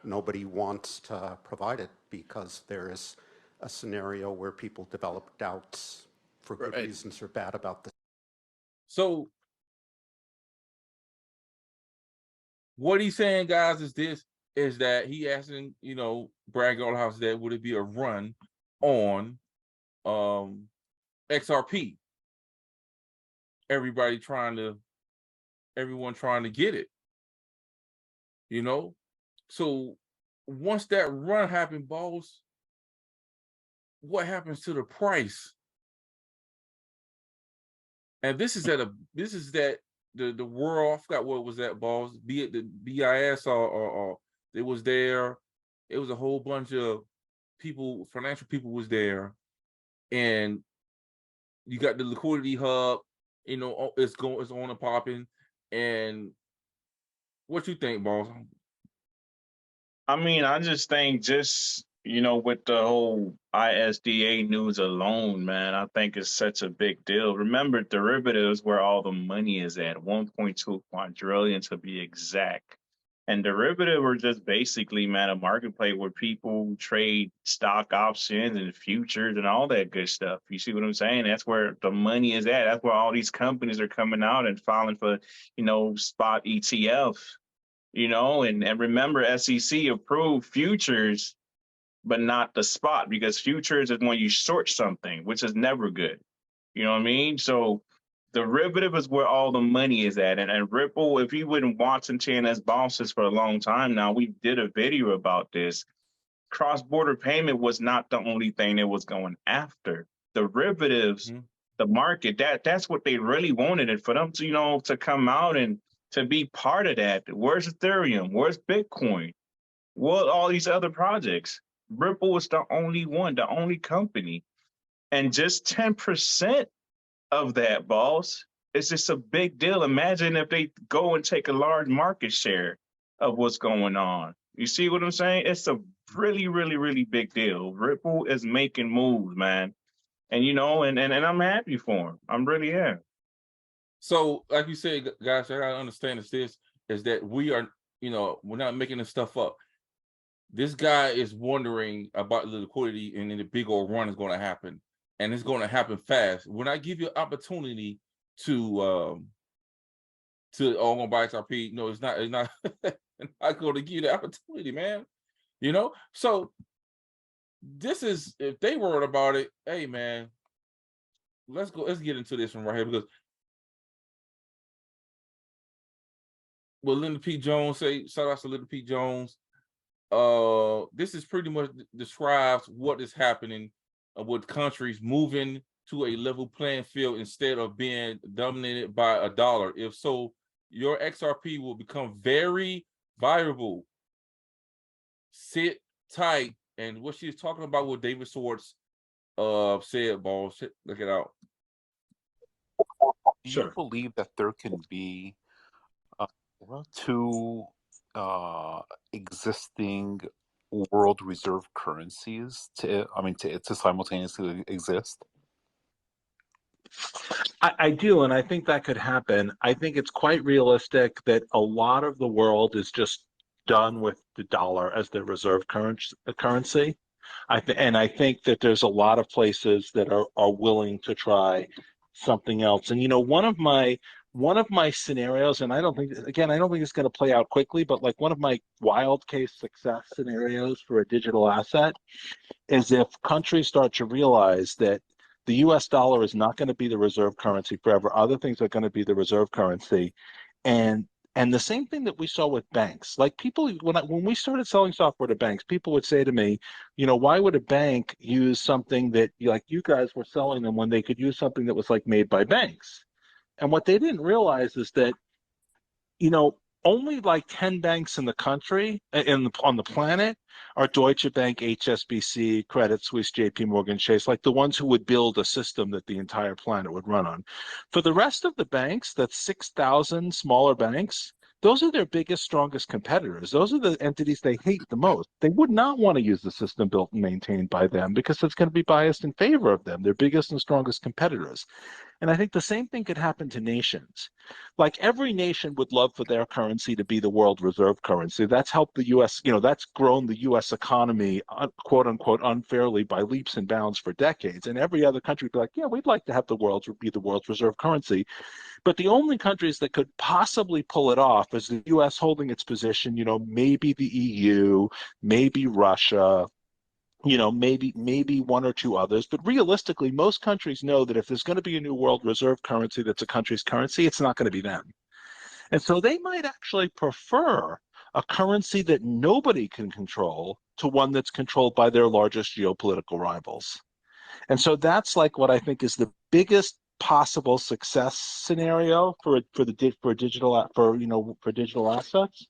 Nobody wants to provide it because there is a scenario where people develop doubts for good reasons or bad about this. So what he's saying, guys, is that he asking, Brad Goldhouse, that would it be a run on XRP? Everyone trying to get it. So once that run happened, boss, what happens to the price? And this is the world. I forgot what was that, boss. Be it the BIS or it was there. It was a whole bunch of people, financial people was there, and you got the liquidity hub. It's on and popping. And what you think, boss? I mean, I just think with the whole ISDA news alone, man, I think it's such a big deal. Remember, derivatives where all the money is at, 1.2 quadrillion to be exact. And derivative are just basically, man, a marketplace where people trade stock options and futures and all that good stuff. You see what I'm saying? That's where the money is at. That's where all these companies are coming out and filing for, spot ETF. And remember, SEC approved futures, but not the spot, because futures is when you short something, which is never good. You know what I mean? So derivative is where all the money is at. And Ripple, if you've been watching TNS Bosses for a long time now, we did a video about this. Cross-border payment was not the only thing that was going after. Derivatives, the market, that's what they really wanted. And for them to, to come out and to be part of that. Where's Ethereum? Where's Bitcoin? What all these other projects? Ripple was the only one, the only company. And just 10% of that, boss, is just a big deal. Imagine if they go and take a large market share of what's going on. You see what I'm saying? It's a really, really, really big deal. Ripple is making moves, man. And, and I'm happy for him. I'm really am. So, like you said, guys, I gotta understand is that we are, we're not making this stuff up. this guy is wondering about the liquidity, and then the big old run is going to happen, and it's going to happen fast. When I give you an opportunity to I'm gonna buy XRP, no, it's not not going to give you the opportunity, man. You know, so this is, if they worried about it, hey man, let's get into this one right here, because what Linda P. Jones say, shout out to Linda P. Jones. This is pretty much describes what is happening with countries moving to a level playing field instead of being dominated by a dollar. If so, your XRP will become very viable. Sit tight. And what she's talking about, what David Swartz said, balls, look it out. Do you believe that there can be two existing world reserve currencies to simultaneously exist? I do, and I think that could happen. I think it's quite realistic that a lot of the world is just done with the dollar as their reserve currency. And I think that there's a lot of places that are willing to try something else. And one of my scenarios, and I don't think it's going to play out quickly, but like one of my wild case success scenarios for a digital asset is if countries start to realize that the US dollar is not going to be the reserve currency forever. Other things are going to be the reserve currency. And the same thing that we saw with banks, like people, when we started selling software to banks, people would say to me, why would a bank use something that like you guys were selling them when they could use something that was like made by banks? And what they didn't realize is that, only like 10 banks in the country, on the planet, are Deutsche Bank, HSBC, Credit Suisse, JP Morgan Chase, like the ones who would build a system that the entire planet would run on. For the rest of the banks, that's 6,000 smaller banks, those are their biggest, strongest competitors. Those are the entities they hate the most. They would not want to use the system built and maintained by them because it's going to be biased in favor of them, their biggest and strongest competitors. And I think the same thing could happen to nations. Like every nation would love for their currency to be the world reserve currency. That's helped the U.S., that's grown the U.S. economy, quote unquote, unfairly by leaps and bounds for decades. And every other country would be like, yeah, we'd like to have the world be the world's reserve currency. But the only countries that could possibly pull it off is the U.S. holding its position, maybe the EU, maybe Russia, maybe one or two others. But realistically, most countries know that if there's going to be a new world reserve currency that's a country's currency, it's not going to be them. And so they might actually prefer a currency that nobody can control to one that's controlled by their largest geopolitical rivals. And so that's like what I think is the biggest possible success scenario for digital assets.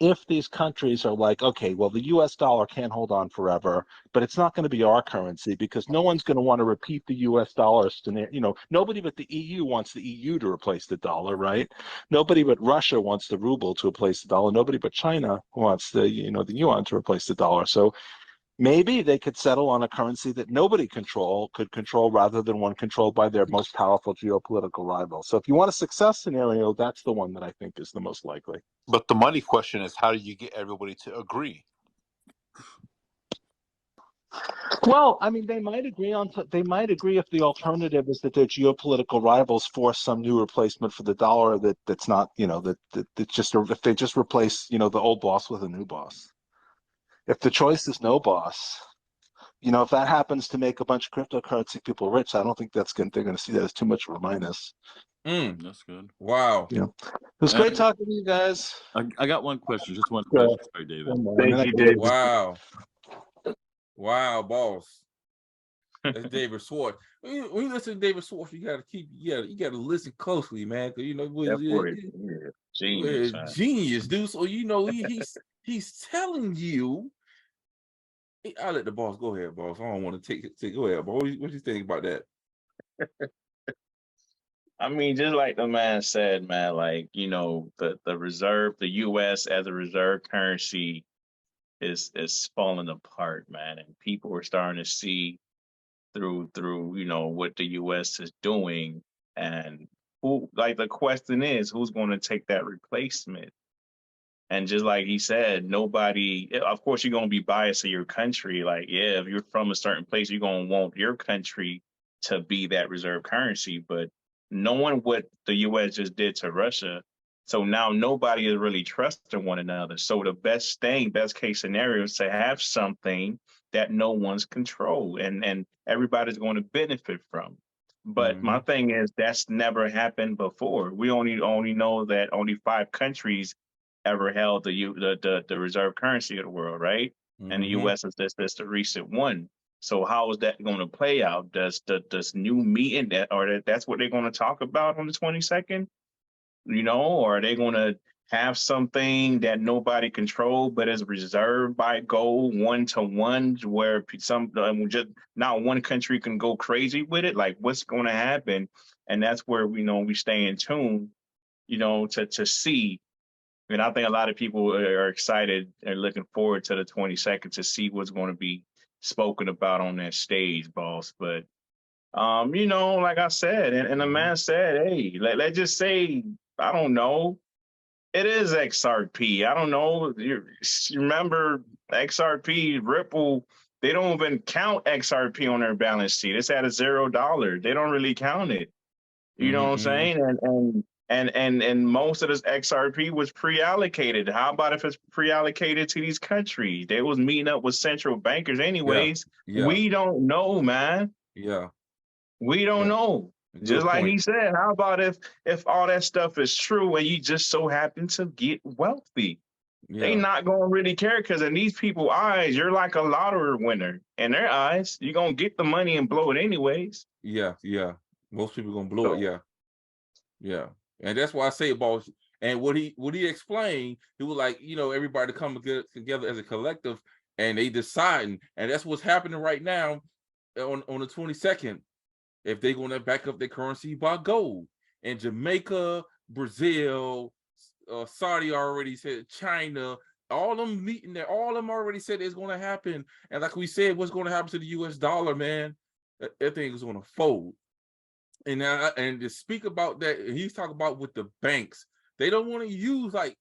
If these countries are like, okay, well, the US dollar can't hold on forever, but it's not going to be our currency because no one's going to want to repeat the US dollar scenario. Nobody but the EU wants the EU to replace the dollar, right? Nobody but Russia wants the ruble to replace the dollar. Nobody but China wants the yuan to replace the dollar. So maybe they could settle on a currency that nobody could control rather than one controlled by their most powerful geopolitical rival. So if you want a success scenario, that's the one that I think is the most likely. But the money question is, how do you get everybody to agree? Well, I mean, they might agree if the alternative is that their geopolitical rivals force some new replacement for the dollar that's not, if they just replace, the old boss with a new boss. If the choice is no boss, if that happens to make a bunch of cryptocurrency people rich, I don't think they're going to see that as too much of a minus. That's good. Wow. It was great talking to you guys. I got one question, just one question. Sorry, David. Thank you, David. Wow, boss. That's David Swartz. When you listen to David Swartz, you gotta listen closely, man. Because genius, dude. So he's telling you. I'll let the boss go ahead, boss. I don't want to take it. Go ahead, boss. What you think about that? I mean, just like the man said, man, like, the reserve, the US as a reserve currency is falling apart, man. And people are starting to see through, what the US is doing. And the question is, who's going to take that replacement? And just like he said, nobody, of course, you're going to be biased to your country. Like, yeah, if you're from a certain place, you're going to want your country to be that reserve currency. But knowing what the U.S. just did to Russia, so now nobody is really trusting one another. So the best thing, best case scenario is to have something that no one's control and everybody's going to benefit from. But my thing is that's never happened before. We only know that only 5 countries ever held the reserve currency of the world, right? And the U.S. is this the recent one. So how is that going to play out? Does this new meeting that's what they're going to talk about on the 22nd? You know, or are they going to have something that nobody control but is reserved by gold 1-to-1, where just not one country can go crazy with it? Like, what's going to happen? And that's where we stay in tune, to see. And I think a lot of people are excited and looking forward to the 22nd to see what's going to be spoken about on that stage, boss. But like I said, and the man said, hey, let's just say, I don't know, it is XRP. I don't know. You remember XRP, Ripple, they don't even count XRP on their balance sheet. It's at $0. They don't really count it. You know what I'm saying? And most of this XRP was pre-allocated. How about if it's pre-allocated to these countries? They was meeting up with central bankers anyways. Yeah. We don't know, man. Yeah. We don't know. Good Just like point. he said, how about if all that stuff is true and you just so happen to get wealthy? They not gonna really care, because in these people's eyes, you're like a lottery winner. In their eyes, you're gonna get the money and blow it anyways. Yeah. Most people gonna blow it. So, Yeah. And that's why I say, boss. And what he explained, he was like, everybody come together as a collective, and they deciding, and that's what's happening right now on the 22nd. If they're going to back up their currency by gold, and Jamaica, Brazil, Saudi already said, China, all them meeting there, all of them already said it's going to happen. And like we said, what's going to happen to the U.S. dollar, man? That thing is going to fold. And to speak about that, he's talking about with the banks. They don't want to use like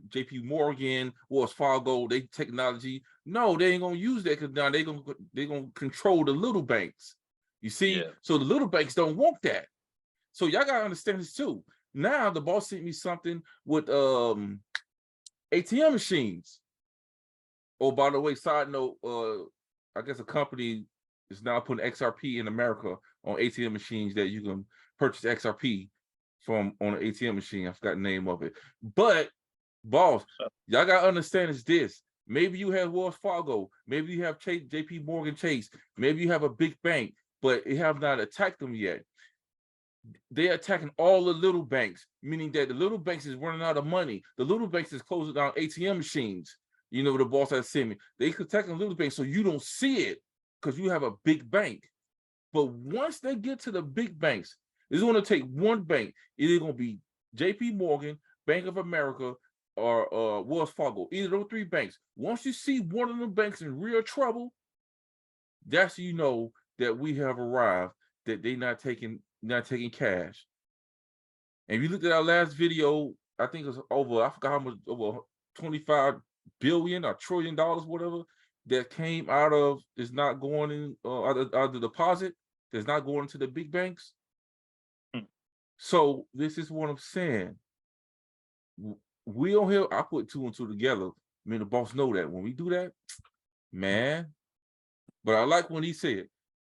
J.P. Morgan, Wells Fargo, they technology. No, they ain't gonna use that, because now they're gonna control the little banks. You see, so the little banks don't want that. So y'all gotta understand this too. Now the boss sent me something with ATM machines. Oh, by the way, side note, I guess a company is now putting XRP in America on ATM machines that you can purchase XRP from on an ATM machine. I forgot the name of it. But boss, y'all gotta understand is this. Maybe you have Wells Fargo, maybe you have JP Morgan Chase, maybe you have a big bank, but it have not attacked them yet. They're attacking all the little banks, meaning that the little banks is running out of money. The little banks is closing down ATM machines. The boss has sent me. They attacking little banks so you don't see it, because you have a big bank. But once they get to the big banks, it's going to take one bank. Either going to be JP Morgan, Bank of America, or Wells Fargo. Either those 3 banks. Once you see one of them banks in real trouble, that's that we have arrived, that they not taking cash. And if you looked at our last video, I think it was over, I forgot how much, over 25 billion or $1 trillion, whatever, that came out of, is not going in out of the deposit, that's not going into the big banks. So this is what I'm saying. We on here, I put 2 and 2 together. I mean, the boss know that when we do that, man. But I like when he said,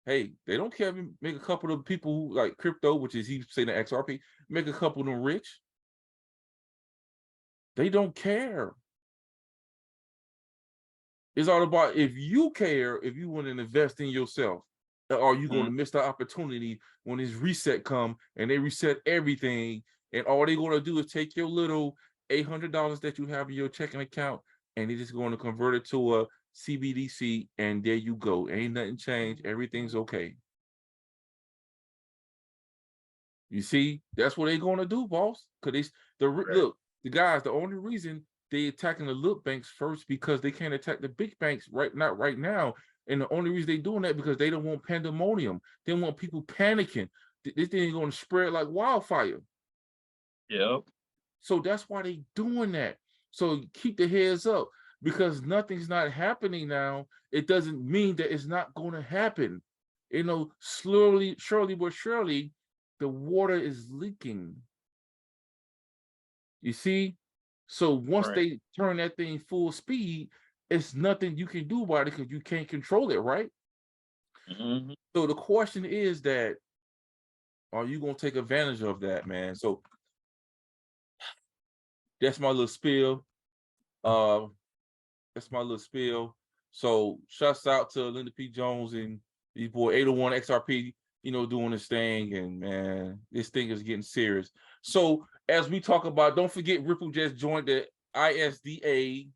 hey, they don't care if you make a couple of people who like crypto, which is he saying the XRP, make a couple of them rich. They don't care. It's all about if you care, if you want to invest in yourself, or you going to miss the opportunity when this reset come and they reset everything, and all they're going to do is take your little $800 that you have in your checking account, and they're just going to convert it to a CBDC, and there you go. Ain't nothing changed. Everything's okay. You see, that's what they're going to do, boss. Because look, the guys, the only reason they attacking the little banks first, because they can't attack the big banks not right now. And the only reason they doing that because they don't want pandemonium. They don't want people panicking. This thing is going to spread like wildfire. Yep. So that's why they doing that. So keep the heads up, because nothing's not happening now. It doesn't mean that it's not going to happen. You know, slowly, surely, but surely, the water is leaking. You see? So once they turn that thing full speed, it's nothing you can do about it because you can't control it, right? So the question is that, are you going to take advantage of that, man? So that's my little spiel. That's my little spiel. So shouts out to Linda P. Jones and these boy 801 XRP, you know, doing this thing. And man, this thing is getting serious. So as we talk about, don't forget Ripple just joined the ISDA,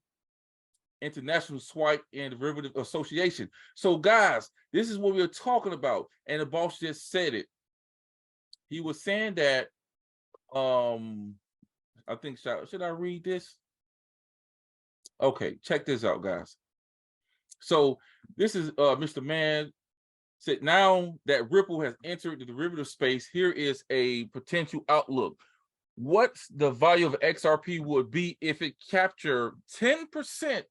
International Swipe and Derivative Association. So guys, this is what we're talking about. And the boss just said it. He was saying that, I think, should I read this? Okay, check this out, guys. So this is Mr. Mann said, now that Ripple has entered the derivative space, here is a potential outlook. What's the value of XRP would be if it captured 10%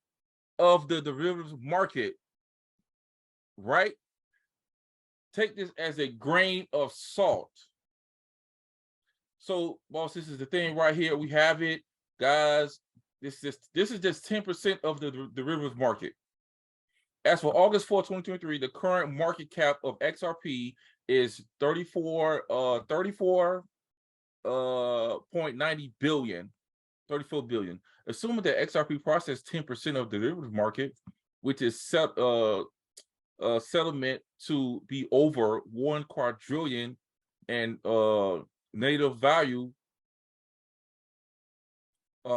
of the derivatives market, right? Take this as a grain of salt. So, boss, this is the thing right here. We have it, guys. This is just 10% of the derivatives market. As for August 4, 2023, the current market cap of XRP is 34.90 billion, 34 billion. Assuming that XRP processed 10% of the derivatives market, which is settlement to be over 1 quadrillion and native value,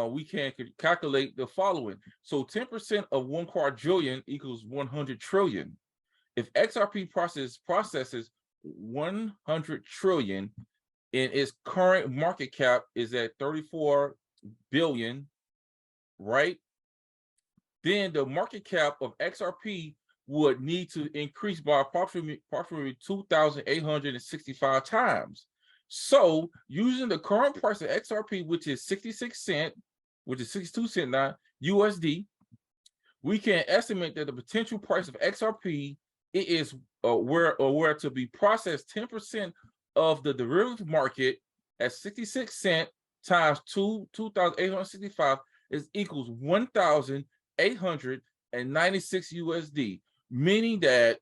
we can calculate the following. So 10% of 1 quadrillion equals 100 trillion. If XRP processes 100 trillion and its current market cap is at 34 billion, right? Then the market cap of XRP would need to increase by approximately 2,865 times. So using the current price of XRP, which is 66 cents, which is 62 cents now, USD, we can estimate that the potential price of XRP is where to be processed 10% of the derivative market at 66 cents times 2,865 is equals 1,896 USD, meaning that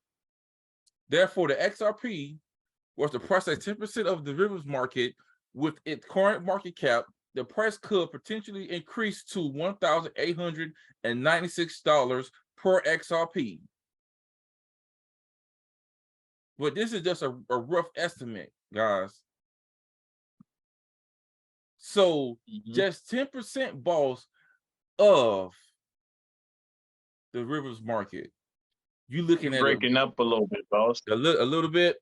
therefore the XRP was to process 10% of the derivatives market with its current market cap, the price could potentially increase to $1,896 per XRP. But this is just a rough estimate, guys. So just 10%, boss, of the derivatives market. You looking at breaking up a little bit, boss. A little bit.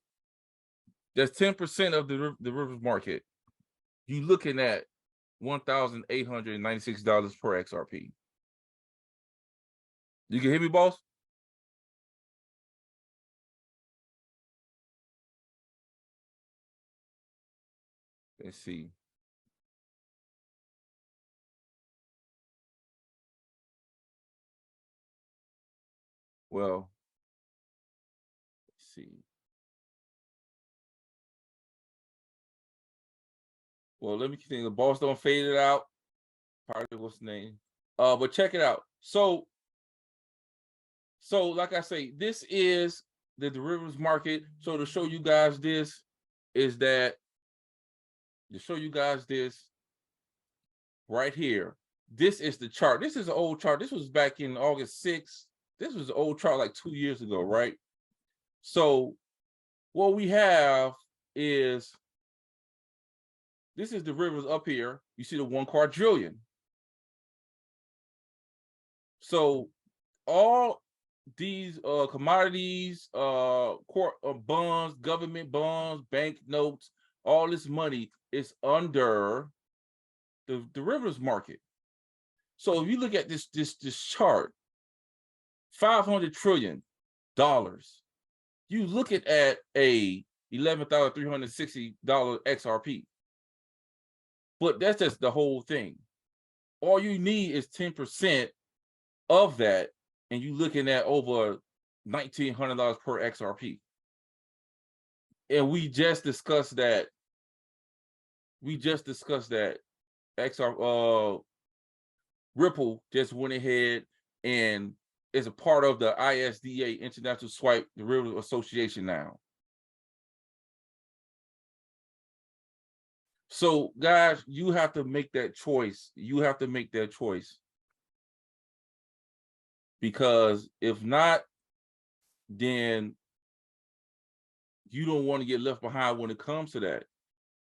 That's 10% of the derivatives market. You looking at $1,896 per XRP. You can hear me, boss? Let's see. Well, let's see. Well, let me think. The boss don't fade it out. Part of what's the name? But check it out. So like I say, this is the derivatives market. So to show you guys this is that right here. This is the chart. This is an old chart. This was back in August 6th. This was an old chart like 2 years ago, right? So what we have is, this is derivatives up here. You see the 1 quadrillion. So all these commodities, bonds, government bonds, bank notes, all this money is under the derivatives market. So if you look at this chart, $500 trillion, you looking at a $11,360 XRP. But that's just the whole thing. all you need is 10% of that, and you're looking at over $1,900 per XRP. And we just discussed that. Ripple just went ahead and is a part of the ISDA, International Swipe Derivative Association now. So, guys, you have to make that choice. You have to make that choice. Because if not, then you don't want to get left behind when it comes to that.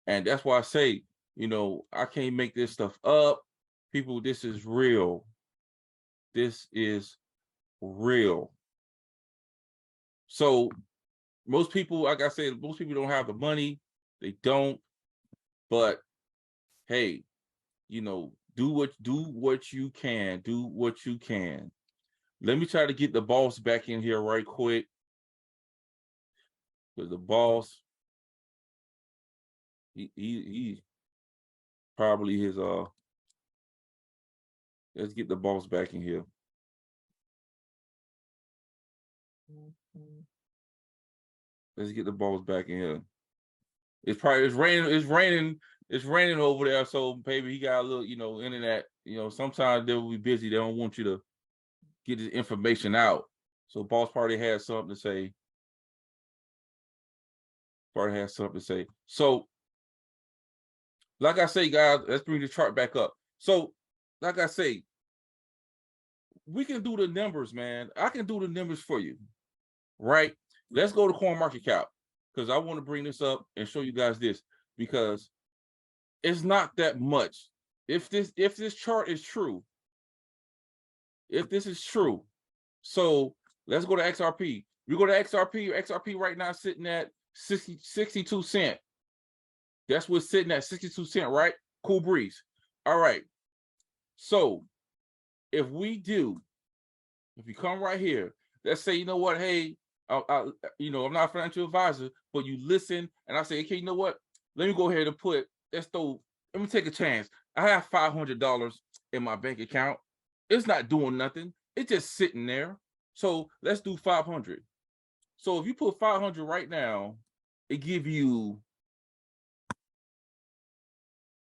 And that's why I say, you know, I can't make this stuff up. People, this is real. This is real. So most people, like I said, most people don't have the money. They don't. But hey, you know, do what you can. Do what you can. Let me try to get the boss back in here right quick. Because the boss, he probably his let's get the boss back in here. Let's get the boss back in here. It's raining over there, so maybe he got a little, you know, internet. You know, sometimes they'll be busy. They don't want you to get this information out. So boss party has something to say. Party has something to say. So, like I say, guys, let's bring the chart back up. So, like I say, we can do the numbers, man. I can do the numbers for you, right? Let's go to CoinMarketCap because I want to bring this up and show you guys this because it's not that much. If this chart is true, if this is true, so let's go to XRP. We go to XRP. XRP right now sitting at 62 cents. That's what's sitting at 62 cents, right? Cool breeze. All right. So if you come right here, let's say, you know what, hey, you know, I'm not a financial advisor, but you listen and I say, okay, you know what? Let me go ahead and let me take a chance. I have $500 in my bank account. It's not doing nothing. It's just sitting there. So let's do 500. So if you put 500 right now, it give you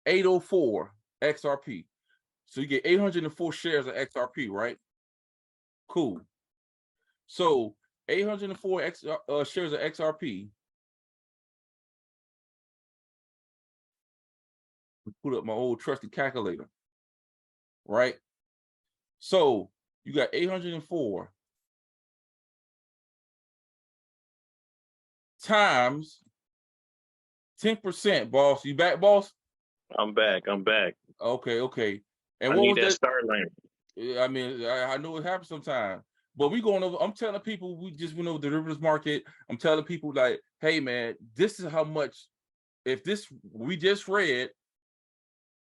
804 XRP. So you get 804 shares of XRP, right? Cool. So 804 shares of XRP. Put up my old trusty calculator, right? So you got 804 times 10%, boss. You back, boss? I'm back. Okay. And I what need was that that? start line. I mean, I know it happens sometimes, but we going over. I'm telling people we just went over the derivatives market. I'm telling people like, hey man, this is how much. If this we just read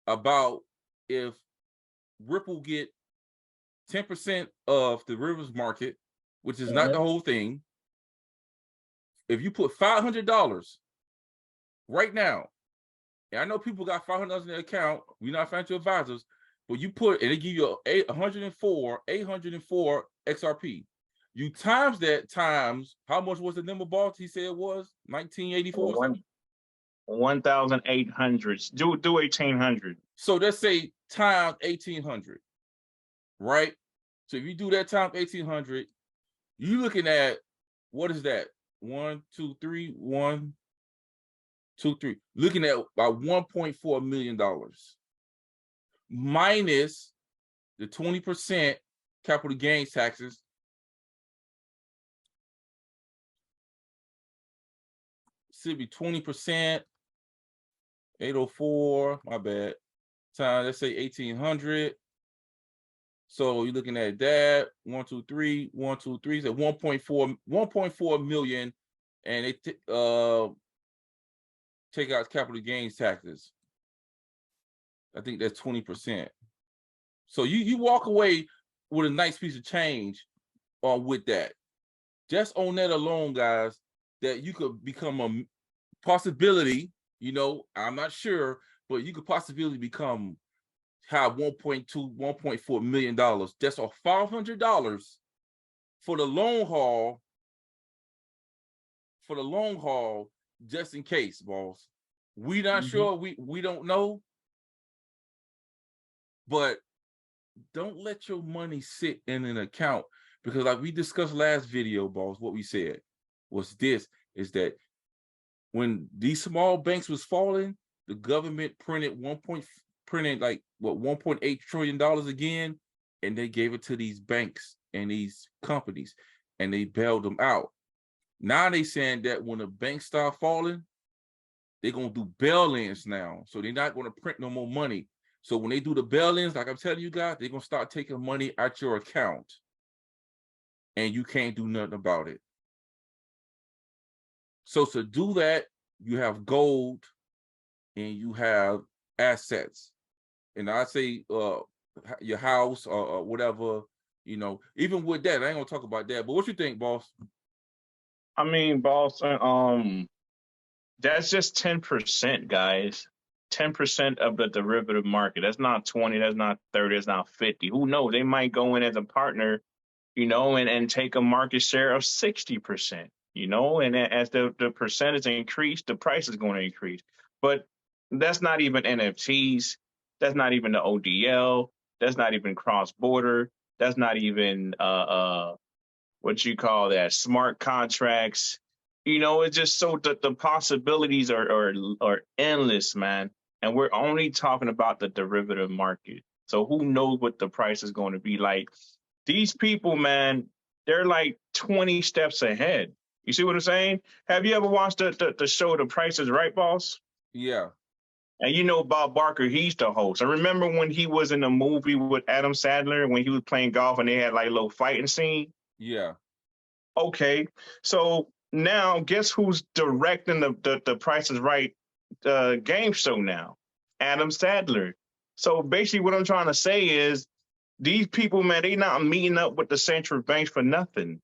about if Ripple get 10% of the derivatives market, which is not the whole thing. If you put $500 right now, and I know people got $500 in their account. We're not financial advisors, but you put and they give you 804 XRP. You times that times how much was the number boss? He said it was 1984. 1,800. Do 1,800. So let's say times 1,800, right? So if you do that times 1,800, you're looking at what is that? 1, 2, 3, 1, 2, 3. Looking at about $1.4 million minus the 20% capital gains taxes. Should be 20%. 804. My bad. Times let's say 1,800. So you're looking at that 1, 2, 3, 1, 2, 3. So 1.4 million, and they take out capital gains taxes. I think that's 20%. So you walk away with a nice piece of change with that. Just on that alone, guys, that you could become a possibility, you know, I'm not sure, but you could possibly become have $1.4 million. That's a $500 for the long haul. For the long haul, just in case, boss. We not sure. We don't know. But don't let your money sit in an account, because like we discussed last video, boss, what we said was this, is that when these small banks was falling, the government printed like what $1.8 trillion again, and they gave it to these banks and these companies, and they bailed them out. Now they saying that when the banks start falling, they're gonna do bail-ins now, so they're not gonna print no more money. So when they do the bail-ins, like I'm telling you guys, they're gonna start taking money out your account, and you can't do nothing about it. So to do that, you have gold and you have assets. And I say your house or whatever, you know, even with that, I ain't gonna talk about that. But what you think, boss? I mean, boss, that's just 10%, guys. 10% of the derivative market. That's not 20, that's not 30, that's not 50. Who knows? They might go in as a partner, you know, and take a market share of 60%, you know, and as the percentage increase, the price is going to increase. But that's not even NFTs. That's not even the ODL. That's not even cross-border. That's not even what you call that, smart contracts. You know, it's just so the possibilities are endless, man. And we're only talking about the derivative market. So who knows what the price is going to be like? These people, man, they're like 20 steps ahead. You see what I'm saying? Have you ever watched the show The Price is Right, boss? Yeah. And you know Bob Barker, he's the host. I remember when he was in a movie with Adam Sandler when he was playing golf and they had like a little fighting scene. Yeah. Okay, so now guess who's directing the Price is Right game show now? Adam Sandler. So basically what I'm trying to say is these people, man, they not meeting up with the central banks for nothing.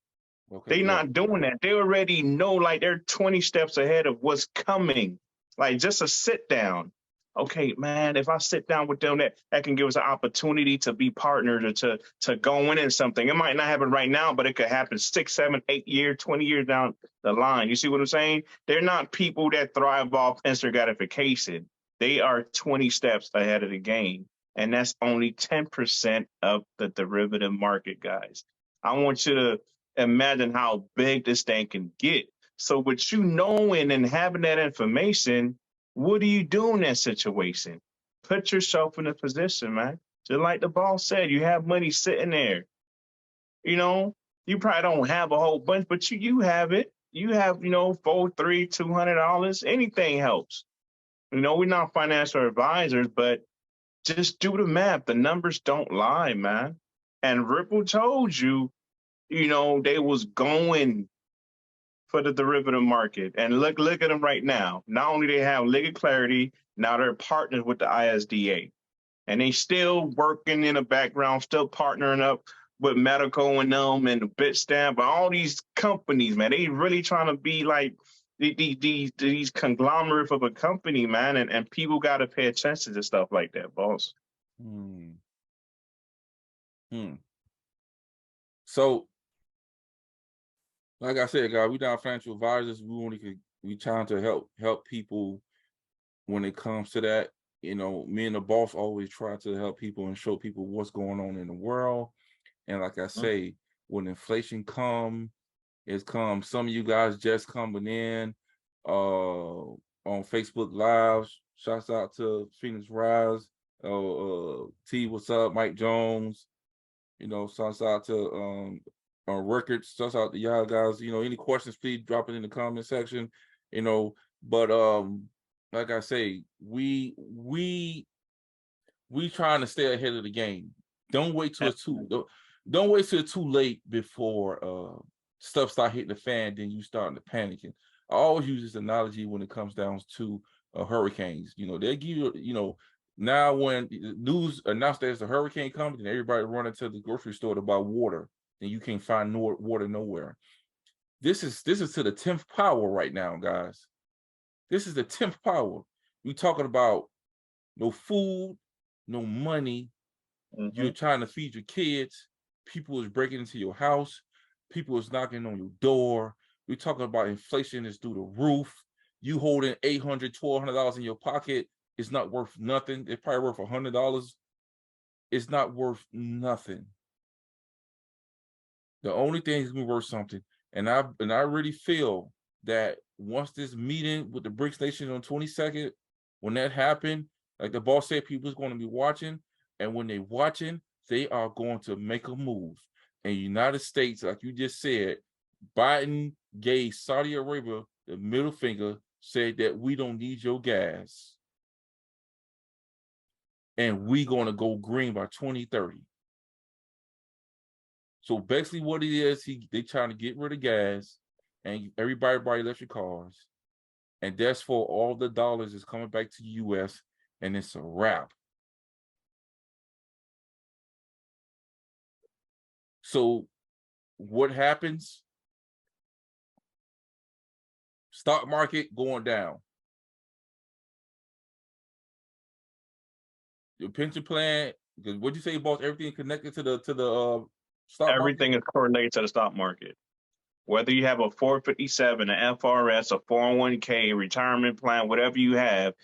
Okay, They not doing that. They already know, like, they're 20 steps ahead of what's coming. Like, just a sit down. Okay, man, if I sit down with them, that can give us an opportunity to be partners or to go in something. It might not happen right now, but it could happen 6, 7, 8 years, 20 years down the line. You see what I'm saying? They're not people that thrive off instant gratification. They are 20 steps ahead of the game. And that's only 10% of the derivative market, guys. I want you to imagine how big this thing can get. So with you knowing and having that information, what do you do in that situation? Put yourself in a position, man. Just like the boss said, you have money sitting there. You know, you probably don't have a whole bunch, but you have it. You have, you know, $400, $300, $200. Anything helps. You know, we're not financial advisors, but just do the math. The numbers don't lie, man. And Ripple told you, you know, they was going for the derivative market. And look at them right now. Not only they have legal clarity, now they're partners with the ISDA. And they still working in the background, still partnering up with Medical and them and the Bitstamp, but all these companies, man, they really trying to be like these conglomerates of a company, man, and people got to pay attention to stuff like that, boss. So, like I said, guys, we not financial advisors. We trying to help people when it comes to that. You know, me and the boss always try to help people and show people what's going on in the world. And like I say, when inflation it's come. Some of you guys just coming in on Facebook Live. Shouts out to Phoenix Rise. T, what's up? Mike Jones. You know, shouts out to Records. Shouts out to y'all guys. You know, any questions, please drop it in the comment section. You know, but like I say, we trying to stay ahead of the game. Don't wait till it's don't wait till it's too late before stuff start hitting the fan, then you starting to panicking. I always use this analogy when it comes down to hurricanes. You know, they give you, you know, now when the news announced there's a hurricane coming and everybody running to the grocery store to buy water, and you can't find water nowhere. This is to the 10th power right now, guys. This is the 10th power. We talking about no food, no money. Mm-hmm. You're trying to feed your kids. People is breaking into your house. People is knocking on your door. We're talking about inflation is through the roof. You holding $800, $1,200 in your pocket is not worth nothing. It's probably worth $100. It's not worth nothing. The only thing is gonna be worth something. And I really feel that once this meeting with the BRICS nations on 22nd, when that happened, like the boss said, people is going to be watching, and when they're watching, they are going to make a move. And United States, like you just said, Biden gave Saudi Arabia the middle finger, said that we don't need your gas, and we going to go green by 2030. So basically what it is, they trying to get rid of gas and everybody buy electric cars. And that's for all the dollars is coming back to the US, and it's a wrap. So what happens? Stock market going down. Your pension plan, because what'd you say, boss? Everything connected to the stock market? Everything is correlated to the stock market. Whether you have a 457, an FRS, a 401k, retirement plan, whatever you have,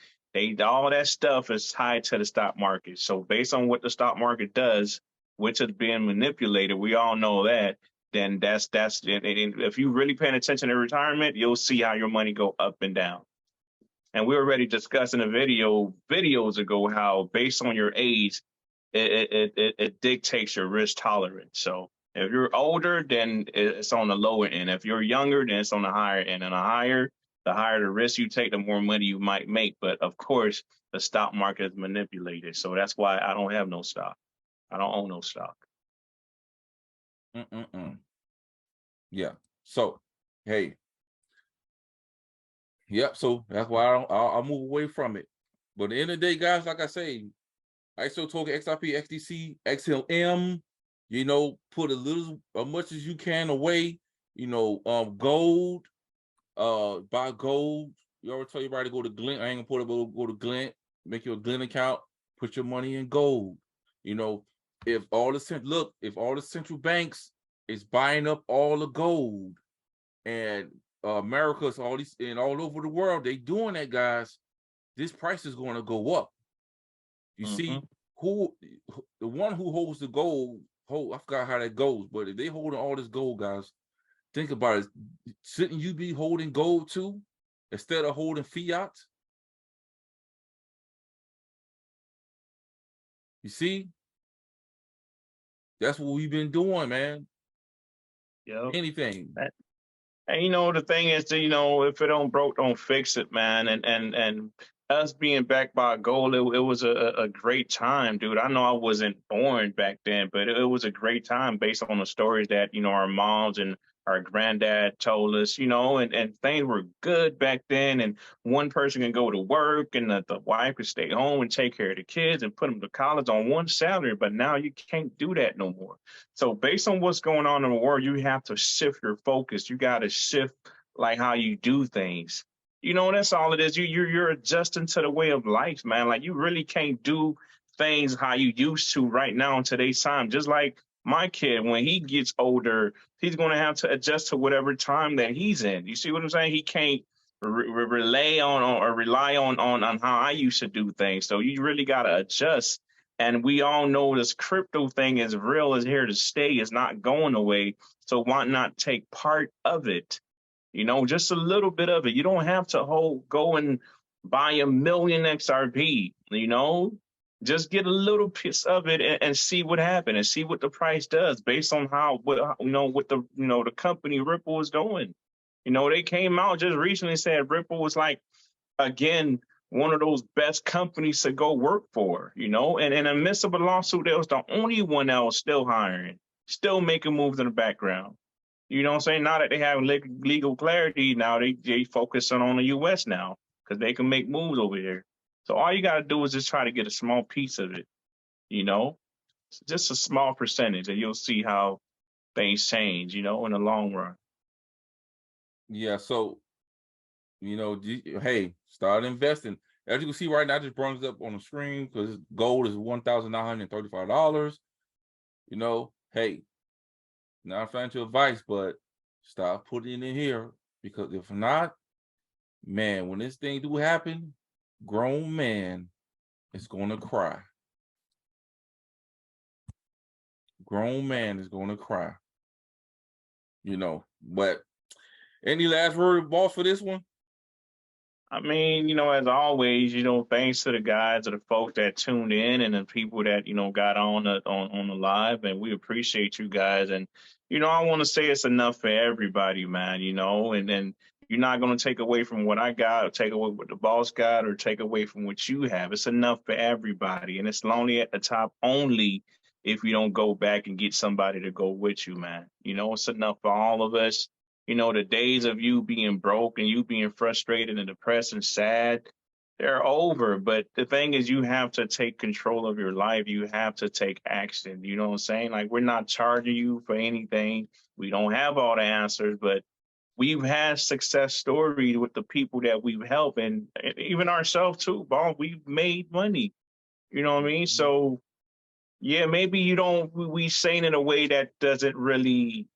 all that stuff is tied to the stock market. So based on what the stock market does, which is being manipulated, we all know that. Then that's if you really paying attention to retirement, you'll see how your money go up and down. And we already discussed in a videos ago how based on your age, it dictates your risk tolerance. So if you're older, then it's on the lower end. If you're younger, then it's on the higher end. And the higher the risk you take, the more money you might make. But of course, the stock market is manipulated. So that's why I don't have no stock. I don't own no stock. Yeah. So, hey. Yep. So that's why I'll move away from it. But at the end of the day, guys, like I say, ISO token, XRP, XDC, XLM, you know, put as much as you can away, you know, gold, buy gold. You already tell everybody to go to Glint. I ain't gonna go to Glint, make your Glint account, put your money in gold. You know, if all the central banks is buying up all the gold, and America's all over the world, they doing that, guys, this price is going to go up. You see, the one who holds the gold, I forgot how that goes, but if they holding all this gold, guys, think about it. Shouldn't you be holding gold too, instead of holding fiat? You see, that's what we've been doing, man. Yep. Anything. And you know, the thing is that, you know, if it don't broke, don't fix it, man. And us being backed by gold, it was a great time, dude. I know I wasn't born back then, but it was a great time based on the stories that, you know, our moms and our granddad told us, you know, and things were good back then. And one person can go to work and the wife could stay home and take care of the kids and put them to college on one salary. But now you can't do that no more. So based on what's going on in the world, you have to shift your focus. You got to shift like how you do things. You know, that's all it is. You're adjusting to the way of life, man. Like you really can't do things how you used to right now in today's time. Just like my kid, when he gets older, he's going to have to adjust to whatever time that he's in. You see what I'm saying? He can't rely on how I used to do things. So you really got to adjust. And we all know this crypto thing is real, is here to stay, is not going away. So why not take part of it? You know, just a little bit of it. You don't have to go and buy 1 million XRP, you know, just get a little piece of it and see what happens and see what the price does based on what the company Ripple is doing. You know, they came out just recently and said Ripple was like, again, one of those best companies to go work for, you know, and in the midst of a lawsuit, they was the only one that was still hiring, still making moves in the background. You know what I'm saying? Now that they have legal clarity, now they focusing on the U.S. now because they can make moves over here. So all you got to do is just try to get a small piece of it, you know, just a small percentage, and you'll see how things change, you know, in the long run. Yeah. So, you know, hey, start investing. As you can see right now, I just brought it up on the screen because gold is $1,935. You know, hey, not financial advice, but stop putting it in here, because if not, man, when this thing do happen, grown man is gonna cry. Grown man is gonna cry. You know, but any last word, boss, for this one? I mean, as always, thanks to the guys or the folks that tuned in and the people that, got on the live, and we appreciate you guys. And, I want to say it's enough for everybody, man, and then you're not going to take away from what I got or take away what the boss got or take away from what you have. It's enough for everybody. And it's lonely at the top only if you don't go back and get somebody to go with you, man. It's enough for all of us. The days of you being broke and you being frustrated and depressed and sad, they're over. But the thing is, you have to take control of your life. You have to take action. You know what I'm saying? Like, we're not charging you for anything. We don't have all the answers, but we've had success stories with the people that we've helped, and even ourselves too, Bob. We've made money. You know what I mean? So yeah, maybe we saying in a way that doesn't really,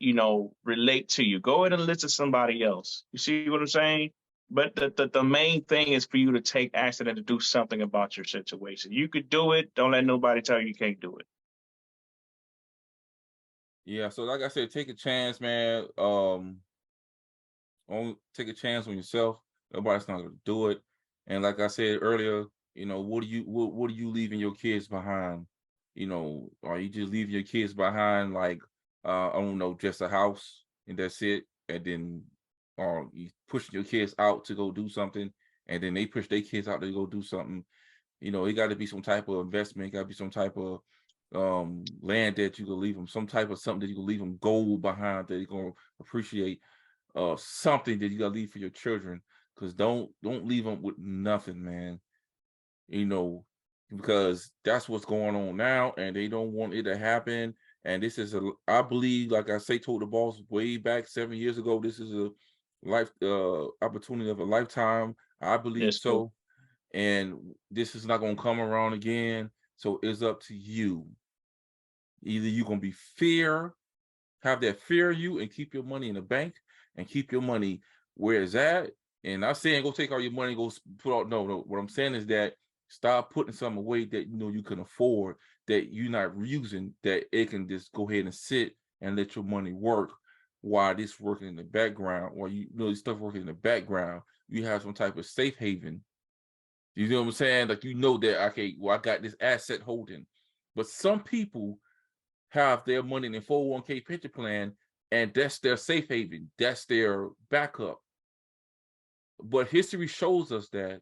relate to you. Go ahead and listen to somebody else. You see what I'm saying? But the main thing is for you to take action and to do something about your situation. You could do it. Don't let nobody tell you can't do it. Yeah, so like I said, take a chance, man. Take a chance on yourself. Nobody's not gonna do it. And like I said earlier, what are you leaving your kids behind? Are you just leaving your kids behind like I don't know, just a house and that's it? And then or you pushing your kids out to go do something, and then they push their kids out to go do something. It got to be some type of investment, it got to be some type of land that you can leave them, some type of something that you can leave them gold behind that you're gonna appreciate, something that you gotta leave for your children. Because don't leave them with nothing, man. Because that's what's going on now, and they don't want it to happen. And this is I believe, like I say, told the boss way back 7 years ago, this is a life opportunity of a lifetime. I believe so. And this is not gonna come around again. So it's up to you. Either you're gonna be have that fear you and keep your money in the bank and keep your money where it's at. And I'm saying go take all your money, go put out. No. What I'm saying is that stop putting something away that you can afford, that you're not using, that it can just go ahead and sit and let your money work while this working in the background, or this stuff working in the background. You have some type of safe haven. You know what I'm saying? Like, that, okay, well, I got this asset holding. But some people have their money in a 401k pension plan, and that's their safe haven. That's their backup. But history shows us that,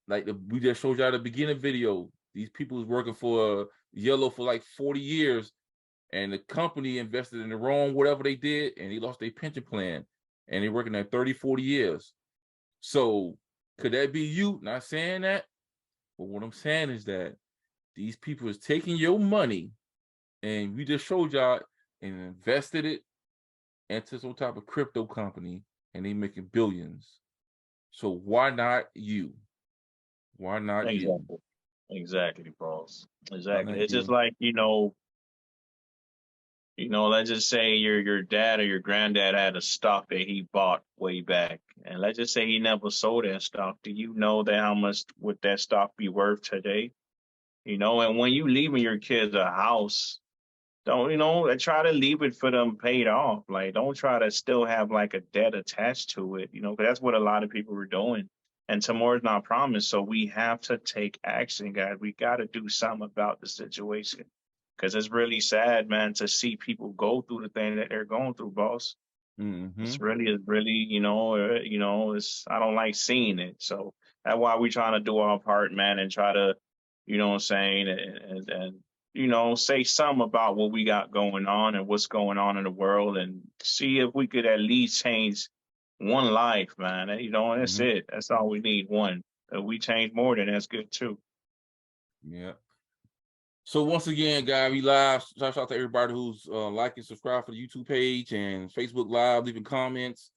like we just showed you at the beginning video, these people was working for Yellow for like 40 years, and the company invested in the wrong whatever they did, and they lost their pension plan, and they're working there 30, 40 years. So could that be you? Not saying that, but what I'm saying is that these people is taking your money, and we just showed y'all, and invested it into some type of crypto company, and they making billions. So why not you? Why not you? Exactly, boss. Exactly. It's just like, let's just say your dad or your granddad had a stock that he bought way back, and let's just say he never sold that stock. Do you know that how much would that stock be worth today? And when you leaving your kids a house, don't, try to leave it for them paid off. Like, don't try to still have like a debt attached to it, because that's what a lot of people were doing. And tomorrow's not promised. So we have to take action, guys. We got to do something about the situation, because it's really sad, man, to see people go through the thing that they're going through, boss. It's really, I don't like seeing it. So that's why we're trying to do our part, man, and try to, what I'm saying, and say something about what we got going on and what's going on in the world, and see if we could at least change one life, man. And that's it. That's all we need, one. If we change more, then that's good too. Yeah. So once again, guys, we live. Shout out to everybody who's liking, subscribe for the YouTube page and Facebook Live, leaving comments.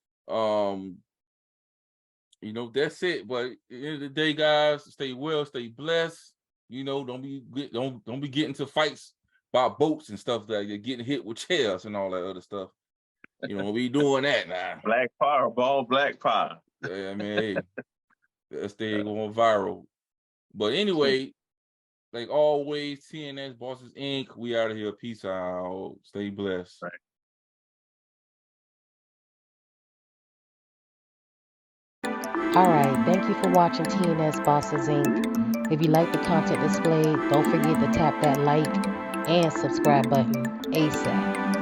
That's it. But at the end of the day, guys, stay well, stay blessed. Don't be getting to fights about boats and stuff like you're getting hit with chairs and all that other stuff. We doing that now. Black power, ball, black power. Yeah, I mean, hey, that thing going viral. But anyway, like always, TNS Bosses Inc. We out of here. Peace out. Stay blessed. Right. All right, thank you for watching TNS Bosses Inc. If you like the content displayed, don't forget to tap that like and subscribe button ASAP.